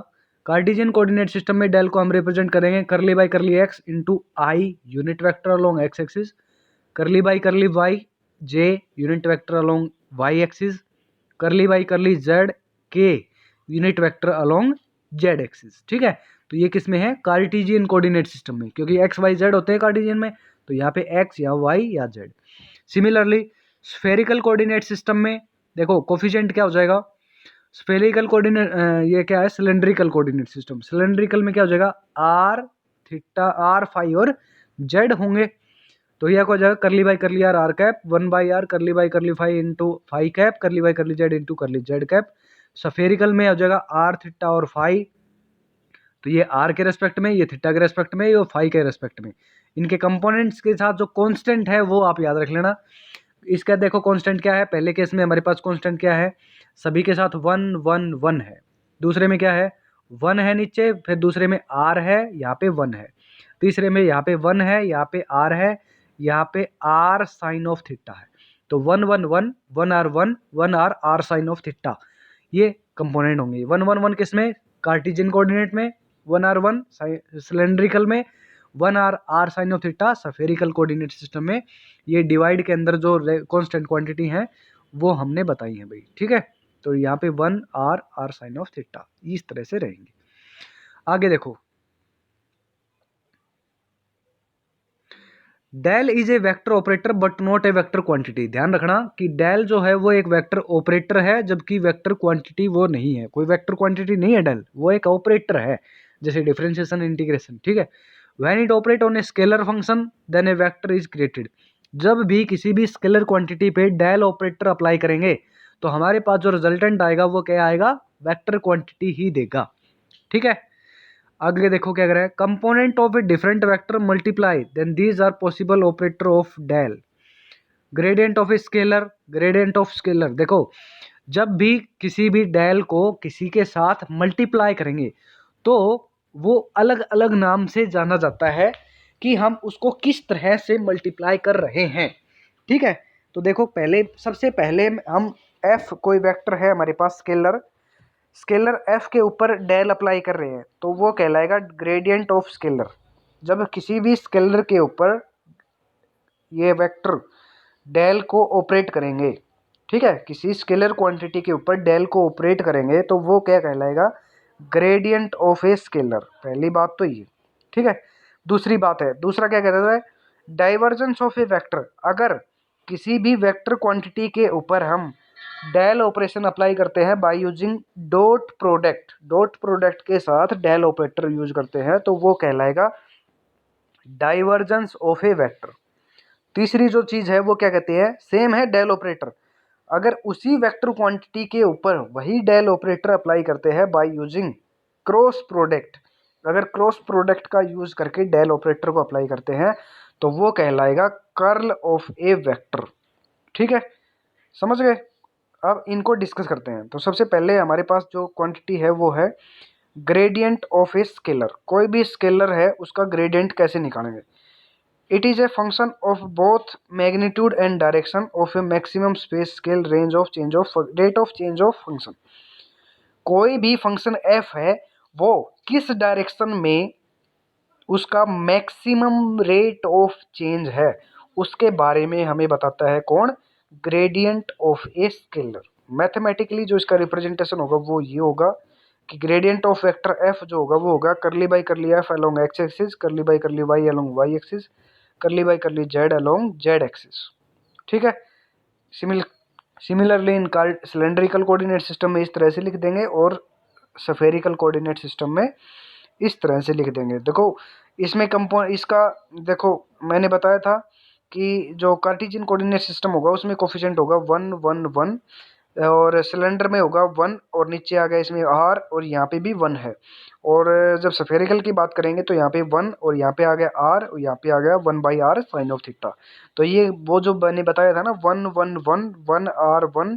कार्टेशियन कोऑर्डिनेट सिस्टम में डेल को हम रिप्रेजेंट करेंगे curly by curly X into I unit vector along X axis, curly by curly Y J unit vector along Y axis, curly by curly Z K unit vector along Z axis. ठीक है, तो ये किस में है, Cartesian coordinate system में, क्योंकि x Y Z होते हैं कार्टेशियन में, तो यहाँ पे एक्स या वाई या Z. Similarly spherical coordinate system में देखो कोफिशिएंट क्या हो जाएगा, स्फेरिकल कोऑर्डिनेट ये क्या है सिलेंड्रिकल कोऑर्डिनेट सिस्टम, सिलेंड्रिकल में क्या हो जाएगा आर थीटा आर फाई और जेड होंगे। तो यह हो जाएगा curly by curly R cap 1 by R curly by curly phi into phi cap curly by curly Z into curly Z cap. Spherical में हो जाएगा आर थीटा और फाई, तो ये आर के रेस्पेक्ट में, ये थीटा के रेस्पेक्ट में, ये फाई के रेस्पेक्ट में। इनके कंपोनेंट्स के साथ जो कांस्टेंट है वो आप याद रख लेना। इसका देखो कांस्टेंट क्या है, पहले केस में हमारे पास कांस्टेंट क्या है, सभी के साथ 1 1 1 है। दूसरे में क्या है 1 है नीचे, फिर दूसरे में आर है, यहाँ पे 1 है। तीसरे में यहाँ पे 1 है, यहाँ पे आर है, यहाँ पे आर साइन ऑफ थीटा है। तो 1 1 1 1 R 1 1 R R sine of theta, ये कंपोनेंट होंगे। 1 1 1 किस में, कार्टेशियन कोऑर्डिनेट में, 1 आर 1 सिलेंड्रिकल में, 1 R R sine of theta spherical coordinate system में। ये डिवाइड के अंदर जो कांस्टेंट क्वांटिटी है वो हमने बताई है भाई। ठीक है, तो यहाँ पे 1 R R sine of theta इस तरह से रहेंगे। आगे देखो, del is a vector operator but not a vector quantity. ध्यान रखना कि डेल जो है वो एक वेक्टर ऑपरेटर है, जबकि वेक्टर क्वांटिटी वो नहीं है, कोई वेक्टर क्वांटिटी नहीं है डेल, वो एक ऑपरेटर है, जैसे डिफरेंशिएशन इंटीग्रेशन। ठीक है, when it operate on a scalar function then a vector is created. जब भी किसी भी स्केलर क्वांटिटी पे डेल ऑपरेटर अप्लाई करेंगे तो हमारे पास जो रिजल्टेंट आएगा वो क्या आएगा, वेक्टर क्वांटिटी ही देगा। ठीक है, आगे देखो क्या कर रहा है, component of a different vector multiply then these are possible operator of del. Gradient of a scalar, gradient of scalar, देखो जब भी किसी भी डेल को किसी के साथ मल्टीप्लाई करेंगे तो वो अलग अलग नाम से जाना जाता है कि हम उसको किस तरह से मल्टीप्लाई कर रहे हैं। ठीक है, तो देखो पहले सबसे पहले हम एफ कोई वेक्टर है हमारे पास स्केलर, स्केलर एफ के ऊपर डेल अप्लाई कर रहे हैं तो वो कहलाएगा ग्रेडियंट ऑफ स्केलर। जब किसी भी स्केलर के ऊपर ये वेक्टर डेल को ऑपरेट करेंगे, ठीक है, किसी स्केलर क्वांटिटी के ऊपर डेल को ऑपरेट करेंगे तो वो क्या कहलाएगा, ग्रेडियंट ऑफ ए स्केलर। पहली बात तो ये, ठीक है। दूसरी बात है, दूसरा क्या कहता है, डाइवर्जेंस ऑफ ए वेक्टर। अगर किसी भी वेक्टर क्वांटिटी के ऊपर हम डेल ऑपरेशन अप्लाई करते हैं by using dot product, dot product के साथ डेल ऑपरेटर यूज करते हैं तो वो कहलाएगा डाइवर्जेंस ऑफ ए वेक्टर। तीसरी जो चीज है वो क्या कहते हैं, सेम है डेल ऑपरेटर, अगर उसी वेक्टर क्वांटिटी के ऊपर वही डेल ऑपरेटर अप्लाई करते हैं बाय यूजिंग क्रॉस प्रोडक्ट, अगर क्रॉस प्रोडक्ट का यूज करके डेल ऑपरेटर को अप्लाई करते हैं तो वो कहलाएगा कर्ल ऑफ ए वेक्टर। ठीक है, समझ गए। अब इनको डिस्कस करते हैं। तो सबसे पहले हमारे पास जो क्वांटिटी है वो है ग्रेडियंट ऑफ ए स्केलर। कोई भी स्केलर है उसका ग्रेडियंट कैसे निकालेंगे, it is a function of both magnitude and direction of A maximum space scale range of change of rate of change of function. कोई भी फंक्शन एफ है वो किस डायरेक्शन में उसका मैक्सिमम रेट ऑफ चेंज है उसके बारे में हमें बताता है कौन, gradient of a scalar. Mathematically जो इसका रिप्रेजेंटेशन होगा वो ये होगा कि ग्रेडियंट ऑफ वेक्टर एफ जो होगा वो होगा curly by curly F along X axis, curly by curly Y along Y axis, curly by curly Z along Z axis. ठीक है, similarly in cylindrical coordinate system में इस तरह से लिख देंगे और स्फेरिकल कोऑर्डिनेट सिस्टम में इस तरह से लिख देंगे। देखो इसमें इसका देखो मैंने बताया था कि जो कार्टेशियन कोऑर्डिनेट सिस्टम होगा उसमें कोफिशिएंट होगा 1 1 1 और सिलेंडर में होगा 1 और नीचे आ गया इसमें आर और यहाँ पे भी 1 है। और जब स्फेरिकल की बात करेंगे तो यहाँ पे 1 और यहाँ पे आ गया आर और यहाँ पे आ गया 1/r साइन ऑफ थीटा। तो ये वो जो मैंने बताया था ना 1 1 1 1 r 1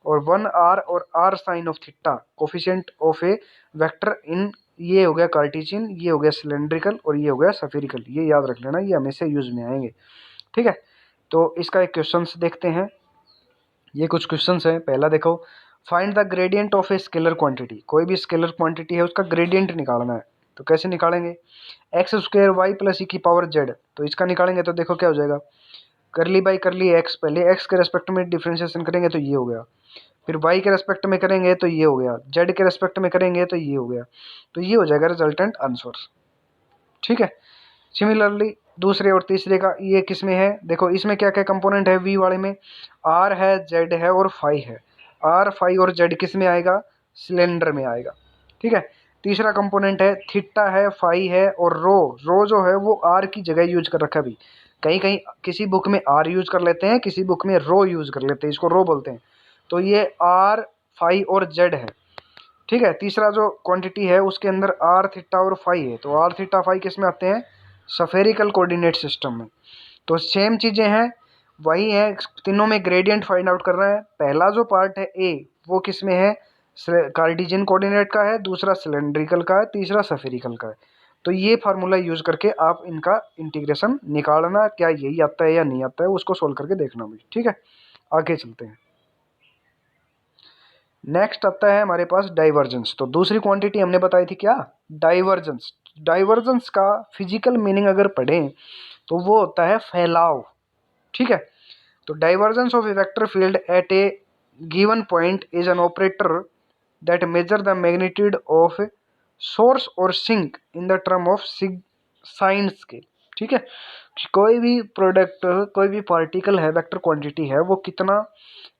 और 1r और r sine of theta coefficient of A vector in, ये हो गया कार्टेशियन, ये हो गया सिलेंड्रिकल और ये हो गया स्फेरिकल। ये याद रख लेना, ये हमेशा यूज में आएंगे। ठीक है, तो इसका एक क्वेश्चन देखते हैं। ये कुछ क्वेश्चंस हैं। पहला देखो, find the gradient of a scalar quantity. कोई भी स्केलर क्वांटिटी है उसका ग्रेडियंट निकालना है। तो कैसे निकालेंगे, एक्स स्क्वायर वाई प्लस ई की पावर जेड। तो इसका निकालेंगे तो देखो क्या हो जाएगा, करली बाई करली एक्स, पहले एक्स के रेस्पेक्ट में डिफ्रेंशिएशन करेंगे तो ये हो गया, फिर वाई के रेस्पेक्ट में करेंगे तो ये हो गया, जेड के रेस्पेक्ट में करेंगे तो ये हो गया। तो ये हो जाएगा रिजल्टेंट आंसर। ठीक है, सिमिलरली दूसरे और तीसरे का ये किस में है, देखो इसमें क्या क्या कंपोनेंट है, वी वाले में आर है, जेड है और फाई है। आर फाई और जेड किस में आएगा, सिलेंडर में आएगा। ठीक है, तीसरा कंपोनेंट है थीटा है, फाई है और रो। रो जो है वो आर की जगह यूज कर रखा है अभी, कहीं कहीं किसी बुक में आर यूज कर लेते हैं, किसी बुक में रो यूज कर लेते हैं, इसको रो बोलते हैं। तो ये आर फाई और जेड है। ठीक है, तीसरा जो क्वांटिटी है उसके अंदर आर थीटा और फाई है। तो आर थीटा फाई किस में आते हैं, स्फेरिकल कोऑर्डिनेट सिस्टम में। तो सेम चीजें हैं, वही है, तीनों में ग्रेडियंट फाइंड आउट करना है। पहला जो पार्ट है ए वो किस में है, कार्टेशियन कोऑर्डिनेट का है, दूसरा सिलेंड्रिकल का है, तीसरा स्फेरिकल का है। तो ये फार्मूला यूज करके आप इनका इंटीग्रेशन निकालना, क्या यही आता है या नहीं आता है उसको सोल्व करके देखना भी। ठीक है, आगे चलते हैं। नेक्स्ट आता है हमारे पास डाइवर्जेंस। तो दूसरी क्वांटिटी हमने बताई थी क्या, डाइवर्जेंस। डाइवर्जेंस का फिजिकल मीनिंग अगर पढ़ें तो वो होता है फैलाव। ठीक है, तो divergence of A vector field at a given point is an operator that measure the magnitude of source और sink in the term of sine scale. ठीक है, कोई भी प्रोडक्ट, कोई भी पार्टिकल है, वेक्टर क्वांटिटी है, वो कितना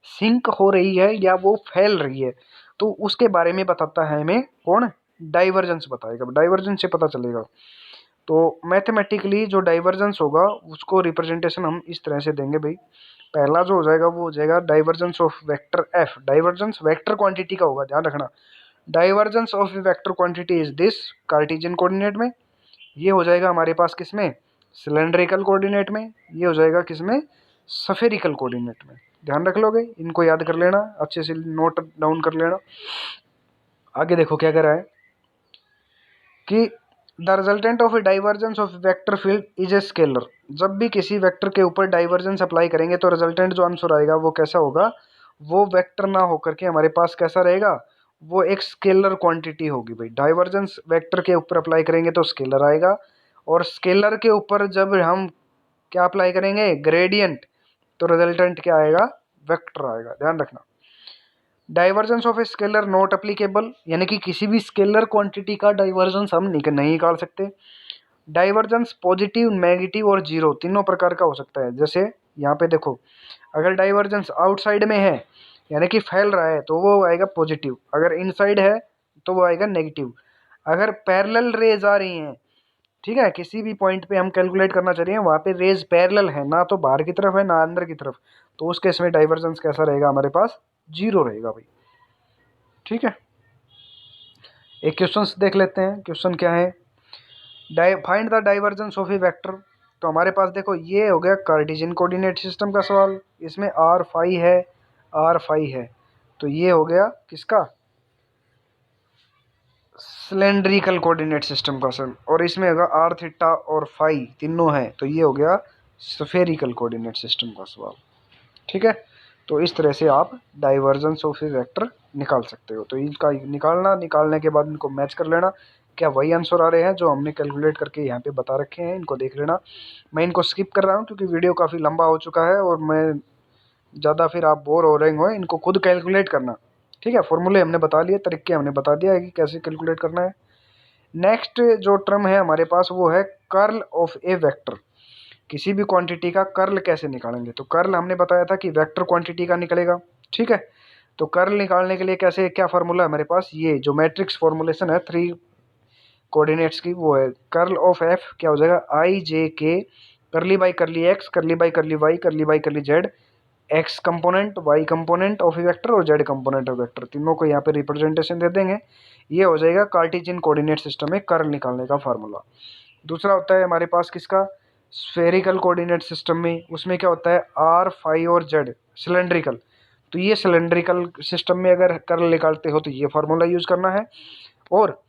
सिंक हो रही है या वो फैल रही है, तो उसके बारे में बताता है हमें कौन, डाइवर्जेंस बताएगा। डाइवर्जेंस से पता चलेगा। तो मैथमेटिकली जो डाइवर्जेंस होगा उसको रिप्रेजेंटेशन हम इस तरह से देंगे भाई। पहला जो हो जाएगा वो हो जाएगा divergence of vector F. Divergence vector quantity का होगा, ध्यान रखना। Divergence of vector quantity is this Cartesian coordinate में, ये हो जाएगा हमारे पास किसमें, सिलेंड्रिकल कोऑर्डिनेट में, ये हो जाएगा किसमें, स्फेरिकल कोऑर्डिनेट में। ध्यान रख लोगे, इनको याद कर लेना, अच्छे से नोट डाउन कर लेना। आगे देखो क्या कह रहा है कि the resultant of A divergence of vector field is a scalar. जब भी किसी वेक्टर के ऊपर डाइवर्जेंस अप्लाई करेंगे तो रिजल्टेंट जो आंसर आएगा वो कैसा होगा, वो वेक्टर ना होकर के हमारे पास कैसा रहेगा, वो एक स्केलर क्वांटिटी होगी भाई। डाइवर्जेंस वेक्टर के ऊपर अप्लाई करेंगे तो स्केलर आएगा, और स्केलर के ऊपर जब हम क्या अप्लाई करेंगे, ग्रेडियंट, तो रिजल्टेंट क्या आएगा, वेक्टर आएगा। ध्यान रखना। Divergence of a scalar not applicable, यानी कि किसी भी स्केलर क्वांटिटी का डाइवर्जेंस हम नहीं निकाल सकते। डाइवर्जेंस पॉजिटिव, नेगेटिव और जीरो तीनों प्रकार का हो सकता है। जैसे यहाँ पे देखो, अगर डाइवर्जेंस आउटसाइड में है यानी कि फैल रहा है तो वो आएगा पॉजिटिव, अगर इनसाइड है तो वो आएगा नेगेटिव। अगर पैरेलल रेज आ रही हैं, ठीक है, किसी भी पॉइंट पे हम कैलकुलेट करना चाह रहे हैं, वहाँ पे रेज पैरेलल है, ना तो बाहर की तरफ है ना अंदर की तरफ, तो उस केस में डाइवर्जेंस कैसा रहेगा हमारे पास, जीरो रहेगा भाई। ठीक है, एक क्वेश्चन देख लेते हैं। क्वेश्चन क्या है, find the divergence of A vector. तो हमारे पास देखो ये हो गया कार्टेशियन कोऑर्डिनेट सिस्टम का सवाल, इसमें आर फाई है, आर फाई है, तो ये हो गया किसका, सिलेंड्रिकल कोऑर्डिनेट सिस्टम का सवाल, और इसमें होगा आर थीटा और फाई तीनों है, तो ये हो गया स्फेरिकल कोऑर्डिनेट सिस्टम का सवाल। ठीक है, तो इस तरह से आप डाइवर्जेंस ऑफ ए वेक्टर निकाल सकते हो। तो इनका निकालने के बाद इनको मैच कर लेना, क्या वही आंसर आ रहे हैं जो हमने कैलकुलेट करके यहाँ पे बता रखे हैं, इनको देख लेना। मैं इनको स्किप कर रहा हूँ क्योंकि वीडियो काफ़ी लंबा हो चुका है और मैं ज़्यादा फिर आप बोर हो रहे हो, इनको खुद कैलकुलेट करना। ठीक है, फॉर्मूले हमने बता लिए, तरीके हमने बता दिया है कि कैसे कैलकुलेट करना है। नेक्स्ट जो टर्म है हमारे पास वो है कर्ल ऑफ ए वेक्टर। किसी भी क्वांटिटी का कर्ल कैसे निकालेंगे, तो कर्ल हमने बताया था कि वेक्टर क्वांटिटी का निकलेगा। ठीक है, तो कर्ल निकालने के लिए कैसे, क्या फार्मूला है हमारे पास, ये जो मैट्रिक्स फॉर्मुलेशन है 3 कोऑर्डिनेट्स की, वो है कर्ल ऑफ एफ क्या हो जाएगा, आई जे के करली बाई करली एक्स करली by curly Y curly by curly Z, X component, Y component of vector और जेड कंपोनेंट ऑफ वेक्टर, तीनों को यहाँ पे रिप्रेजेंटेशन दे देंगे। ये हो जाएगा कार्टेशियन कोऑर्डिनेट सिस्टम में कर्ल निकालने का फार्मूला। दूसरा होता है हमारे पास किसका, स्फेरिकल कोऑर्डिनेट सिस्टम में, उसमें क्या होता है, आर फाई और जेड सिलेंड्रिकल, तो ये सिलेंड्रिकल सिस्टम में अगर कर्ल निकालते हो तो ये फार्मूला यूज करना है। और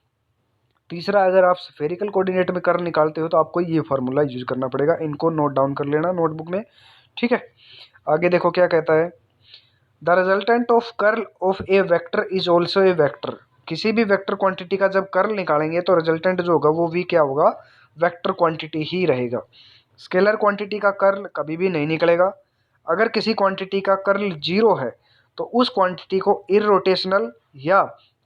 तीसरा, अगर आप स्फेरिकल कोऑर्डिनेट में कर्ल निकालते हो तो आपको ये फार्मूला यूज करना पड़ेगा। इनको नोट डाउन कर लेना नोटबुक में। ठीक है, आगे देखो क्या कहता है, the resultant of curl of A vector is also a vector. किसी भी वेक्टर क्वांटिटी का जब कर्ल निकालेंगे तो रिजल्टेंट जो होगा वो भी क्या होगा, वेक्टर क्वांटिटी ही रहेगा। स्केलर क्वांटिटी का कर्ल कभी भी नहीं निकलेगा। अगर किसी क्वांटिटी का कर्ल जीरो है तो उस क्वांटिटी को इररोटेशनल या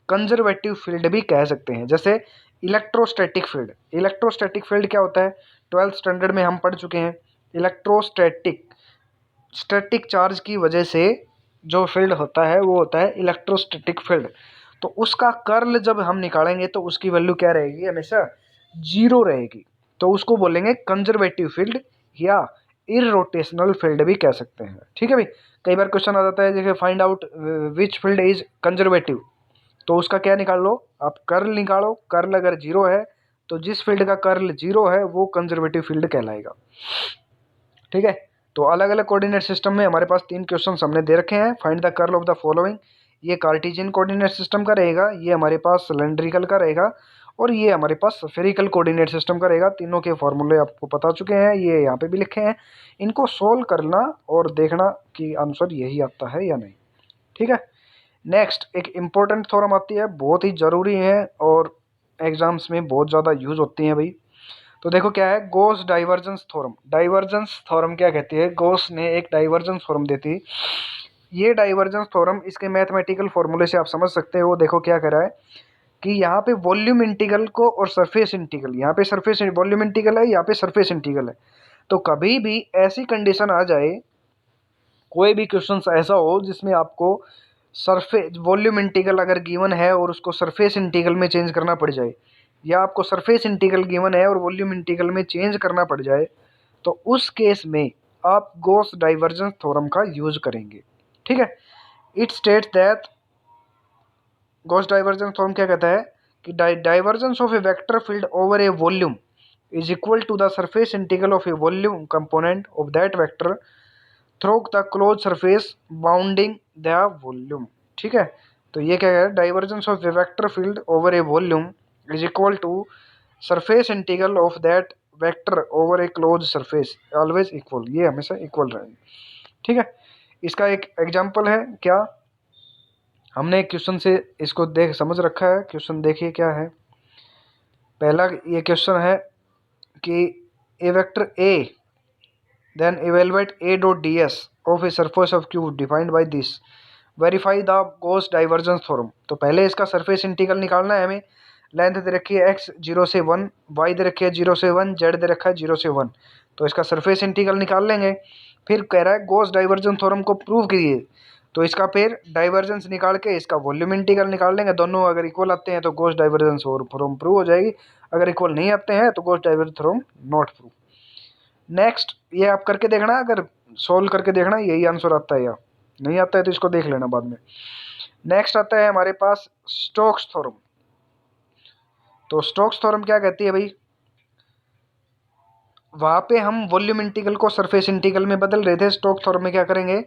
कंजर्वेटिव फील्ड भी कह सकते हैं। जैसे इलेक्ट्रोस्टैटिक फील्ड, इलेक्ट्रोस्टैटिक फील्ड क्या होता है, 12th स्टैंडर्ड में हम पढ़ चुके हैं। इलेक्ट्रोस्टैटिक, स्टैटिक चार्ज की वजह से जो फील्ड होता है वो होता है इलेक्ट्रोस्टैटिक फील्ड। तो उसका कर्ल जब हम निकालेंगे तो उसकी वैल्यू क्या रहेगी, हमेशा जीरो रहेगी। तो उसको बोलेंगे कंजर्वेटिव फील्ड या इररोटेशनल फील्ड भी कह सकते हैं। ठीक है भाई, कई बार क्वेश्चन आ जाता है जैसे find out which field is conservative, तो उसका क्या निकाल लो आप, कर्ल निकालो। कर्ल अगर जीरो है तो जिस फील्ड का कर्ल जीरो है वो कंजर्वेटिव फील्ड कहलाएगा। ठीक है, तो अलग अलग कोऑर्डिनेट सिस्टम में हमारे पास 3 क्वेश्चन हमने दे रखे हैं। Find the curl of the following, ये कार्टेशियन कोऑर्डिनेट सिस्टम का रहेगा, ये हमारे पास सिलेंड्रिकल का रहेगा, और ये हमारे पास स्फेरिकल कोऑर्डिनेट सिस्टम का रहेगा। तीनों के फॉर्मूले आपको पता चुके हैं, ये यहाँ पे भी लिखे हैं। इनको सोल्व करना और देखना कि आंसर यही आता है या नहीं। ठीक है, नेक्स्ट एक इम्पोर्टेंट थ्योरम आती है, बहुत ही ज़रूरी है और एग्जाम्स में बहुत ज़्यादा यूज होती हैं भाई। तो देखो क्या है, Gauss divergence theorem. Divergence theorem क्या कहती है, गॉस ने एक डाइवर्जेंस थ्योरम दी थी। ये डाइवर्जेंस थ्योरम, इसके मैथमेटिकल फॉर्मूले से आप समझ सकते हो। देखो क्या कह रहा है कि यहाँ पे वॉल्यूम इंटीग्रल को और सरफेस इंटीग्रल, यहाँ पे सरफेस वॉल्यूम इंटीग्रल है, यहाँ पे सरफेस इंटीग्रल है। तो कभी भी ऐसी कंडीशन आ जाए, कोई भी क्वेश्चन ऐसा हो जिसमें आपको सरफेस वॉल्यूम इंटीग्रल अगर गिवन है और उसको सरफेस इंटीग्रल में चेंज करना पड़ जाए, या आपको सरफेस इंटीग्रल गिवन है और वॉल्यूम इंटीग्रल में चेंज करना पड़ जाए, तो उस केस में आप गॉस डाइवर्जेंस थ्योरम का यूज करेंगे। ठीक है, it states that Gauss divergence theorem क्या कहता है कि divergence of A vector field over a volume is equal to the surface integral of a volume component of that vector through the close surface bounding the volume. ठीक है, तो ये क्या है, divergence of A vector field over a volume is equal to surface integral of that vector over A close surface, always equal, ये हमेशा equal रहेंगे। ठीक है, इसका एक एग्जांपल है क्या, हमने क्वेश्चन से इसको देख समझ रखा है। क्वेश्चन देखिए क्या है, पहला ये क्वेश्चन है कि A vector A then evaluate A dot D S of a surface of cube defined by this, verify the Gauss divergence theorem. तो पहले इसका सरफेस इंटीग्रल निकालना है हमें। लेंथ दे रखी है x 0 से 1, y दे रखी है 0 से 1, z दे रखा है 0 से 1। तो इसका सरफेस इंटीग्रल निकाल लेंगे। फिर कह रहा है गॉस डाइवर्जेंस थ्योरम को प्रूव कीजिए, तो इसका फिर डाइवर्जेंस निकाल के इसका वॉल्यूम इंटीग्रल निकाल लेंगे। दोनों अगर इक्वल आते हैं तो गॉस डाइवर्जेंस थ्योरम प्रूव हो जाएगी, अगर इक्वल नहीं आते हैं तो Gauss divergence theorem not prove. Next ये आप करके देखना, अगर सोल्व करके देखना यही आंसर आता है या नहीं आता है तो इसको देख लेना बाद में। नेक्स्ट आता है हमारे पास स्टोक्स थ्योरम। तो स्टोक्स थ्योरम क्या कहती है भाई, वहां पे हम वॉल्यूम इंटीग्रल को सरफेस इंटीग्रल में बदल रहे थे, स्टोक्स थ्योरम में क्या करेंगे,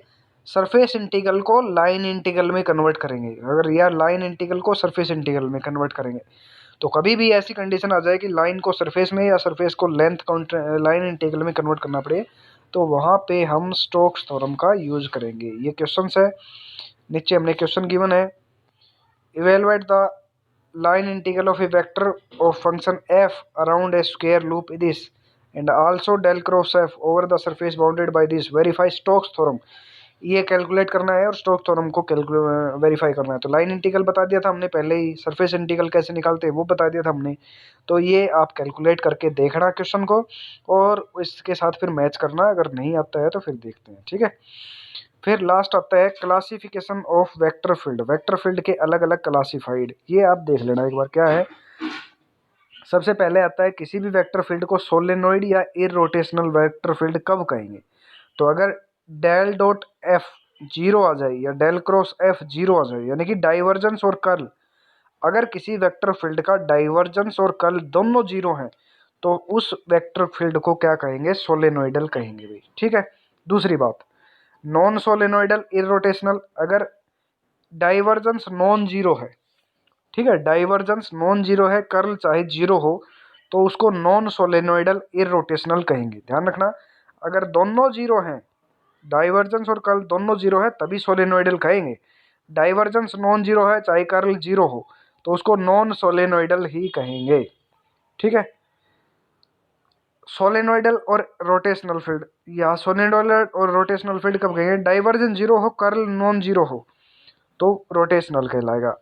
सरफेस इंटीग्रल को लाइन इंटीग्रल में कन्वर्ट करेंगे। अगर यार लाइन इंटीग्रल को सरफेस इंटीग्रल में कन्वर्ट करेंगे तो कभी भी ऐसी कंडीशन आ जाए कि लाइन को सरफेस में या सरफेस को लाइन इंटीग्रल में कन्वर्ट करना पड़े, तो वहां पे हम स्टोक्स थ्योरम का यूज करेंगे। ये क्वेश्चन है, नीचे हमने क्वेश्चन गिवन है, evaluate the line integral of a vector of function f around a square loop this and also del cross f over the surface bounded by this, verify Stokes theorem। ये calculate करना है और Stokes theorem को verify करना है। तो line integral बता दिया था हमने पहले ही, सरफेस इंटीग्रल कैसे निकालते हैं वो बता दिया था हमने। तो ये आप कैलकुलेट करके देखना क्वेश्चन को और इसके साथ फिर मैच करना, अगर नहीं आता है तो फिर देखते हैं। ठीक है, फिर लास्ट आता है classification of vector field. Vector field के अलग अलग क्लासिफाइड, ये आप देख लेना एक बार क्या है। सबसे पहले आता है किसी भी वेक्टर फील्ड को सोलेनोइड या इरोटेशनल वेक्टर फील्ड कब कहेंगे, तो अगर डेल डॉट एफ 0 आ जाए या डेल क्रॉस एफ 0 आ जाए, यानी कि डाइवर्जेंस और कर्ल, अगर किसी वेक्टर फील्ड का डाइवर्जेंस और कर्ल दोनों 0 हैं तो उस वेक्टर फील्ड को क्या कहेंगे, सोलेनोइडल कहेंगे भाई। ठीक है, दूसरी बात नॉन सोलेनोइडल इरोटेशनल, अगर डाइवर्जेंस नॉन जीरो है, ठीक है, डाइवर्जेंस नॉन जीरो है, कर्ल चाहे जीरो हो, तो उसको नॉन सोलेनोइडल इरोटेशनल कहेंगे। ध्यान रखना, अगर दोनों जीरो हैं, डाइवर्जेंस और कर्ल दोनों जीरो है तभी सोलेनोइडल कहेंगे। डाइवर्जेंस नॉन जीरो है चाहे कर्ल जीरो हो तो उसको नॉन सोलेनोइडल ही कहेंगे। ठीक है, सोलेनोइडल और रोटेशनल फील्ड, या सोलेनोइडल और रोटेशनल फील्ड कब कहेंगे, डाइवर्जेंस जीरो हो कर्ल नॉन जीरो हो तो रोटेशनल कहलाएगा,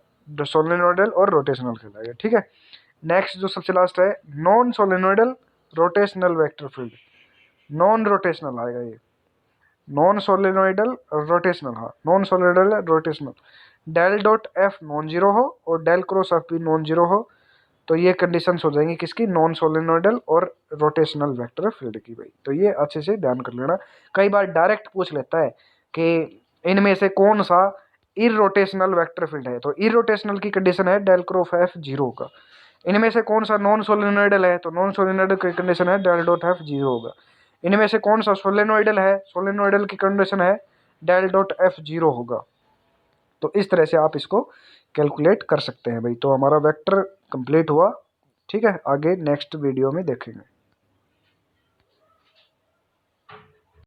सोलेनोइडल और रोटेशनल कहलाएगा। ठीक है, नेक्स्ट जो सबसे लास्ट है non solenoidal rotational vector field, non rotational आएगा ये, नॉन सोलेनोइडल रोटेशनल, हाँ non solenoidal rotational, del dot F non zero हो और डेल क्रॉस एफ भी नॉन जीरो हो, तो ये कंडीशंस हो जाएंगी किसकी, नॉन सोलेनोइडल और रोटेशनल वेक्टर फील्ड की भाई। तो ये अच्छे से ध्यान कर लेना, कई बार डायरेक्ट पूछ लेता है कि इनमें से कौन सा इरोटेशनल वेक्टर फील्ड है, तो इरोटेशनल की कंडीशन है डेल क्रॉस एफ 0 का। इनमें से कौन सा नॉन सोलेनोइडल है, तो नॉन सोलेनोइडल की कंडीशन है डेल डॉट एफ 0 होगा। इनमें से कौन सा सोलेनोइडल है, सोलेनोइडल की कंडीशन है डेल डॉट एफ 0 होगा। तो इस तरह से आप इसको कैलकुलेट कर सकते हैं भाई। तो हमारा वेक्टर कंप्लीट हुआ। ठीक है, आगे नेक्स्ट वीडियो में देखेंगे।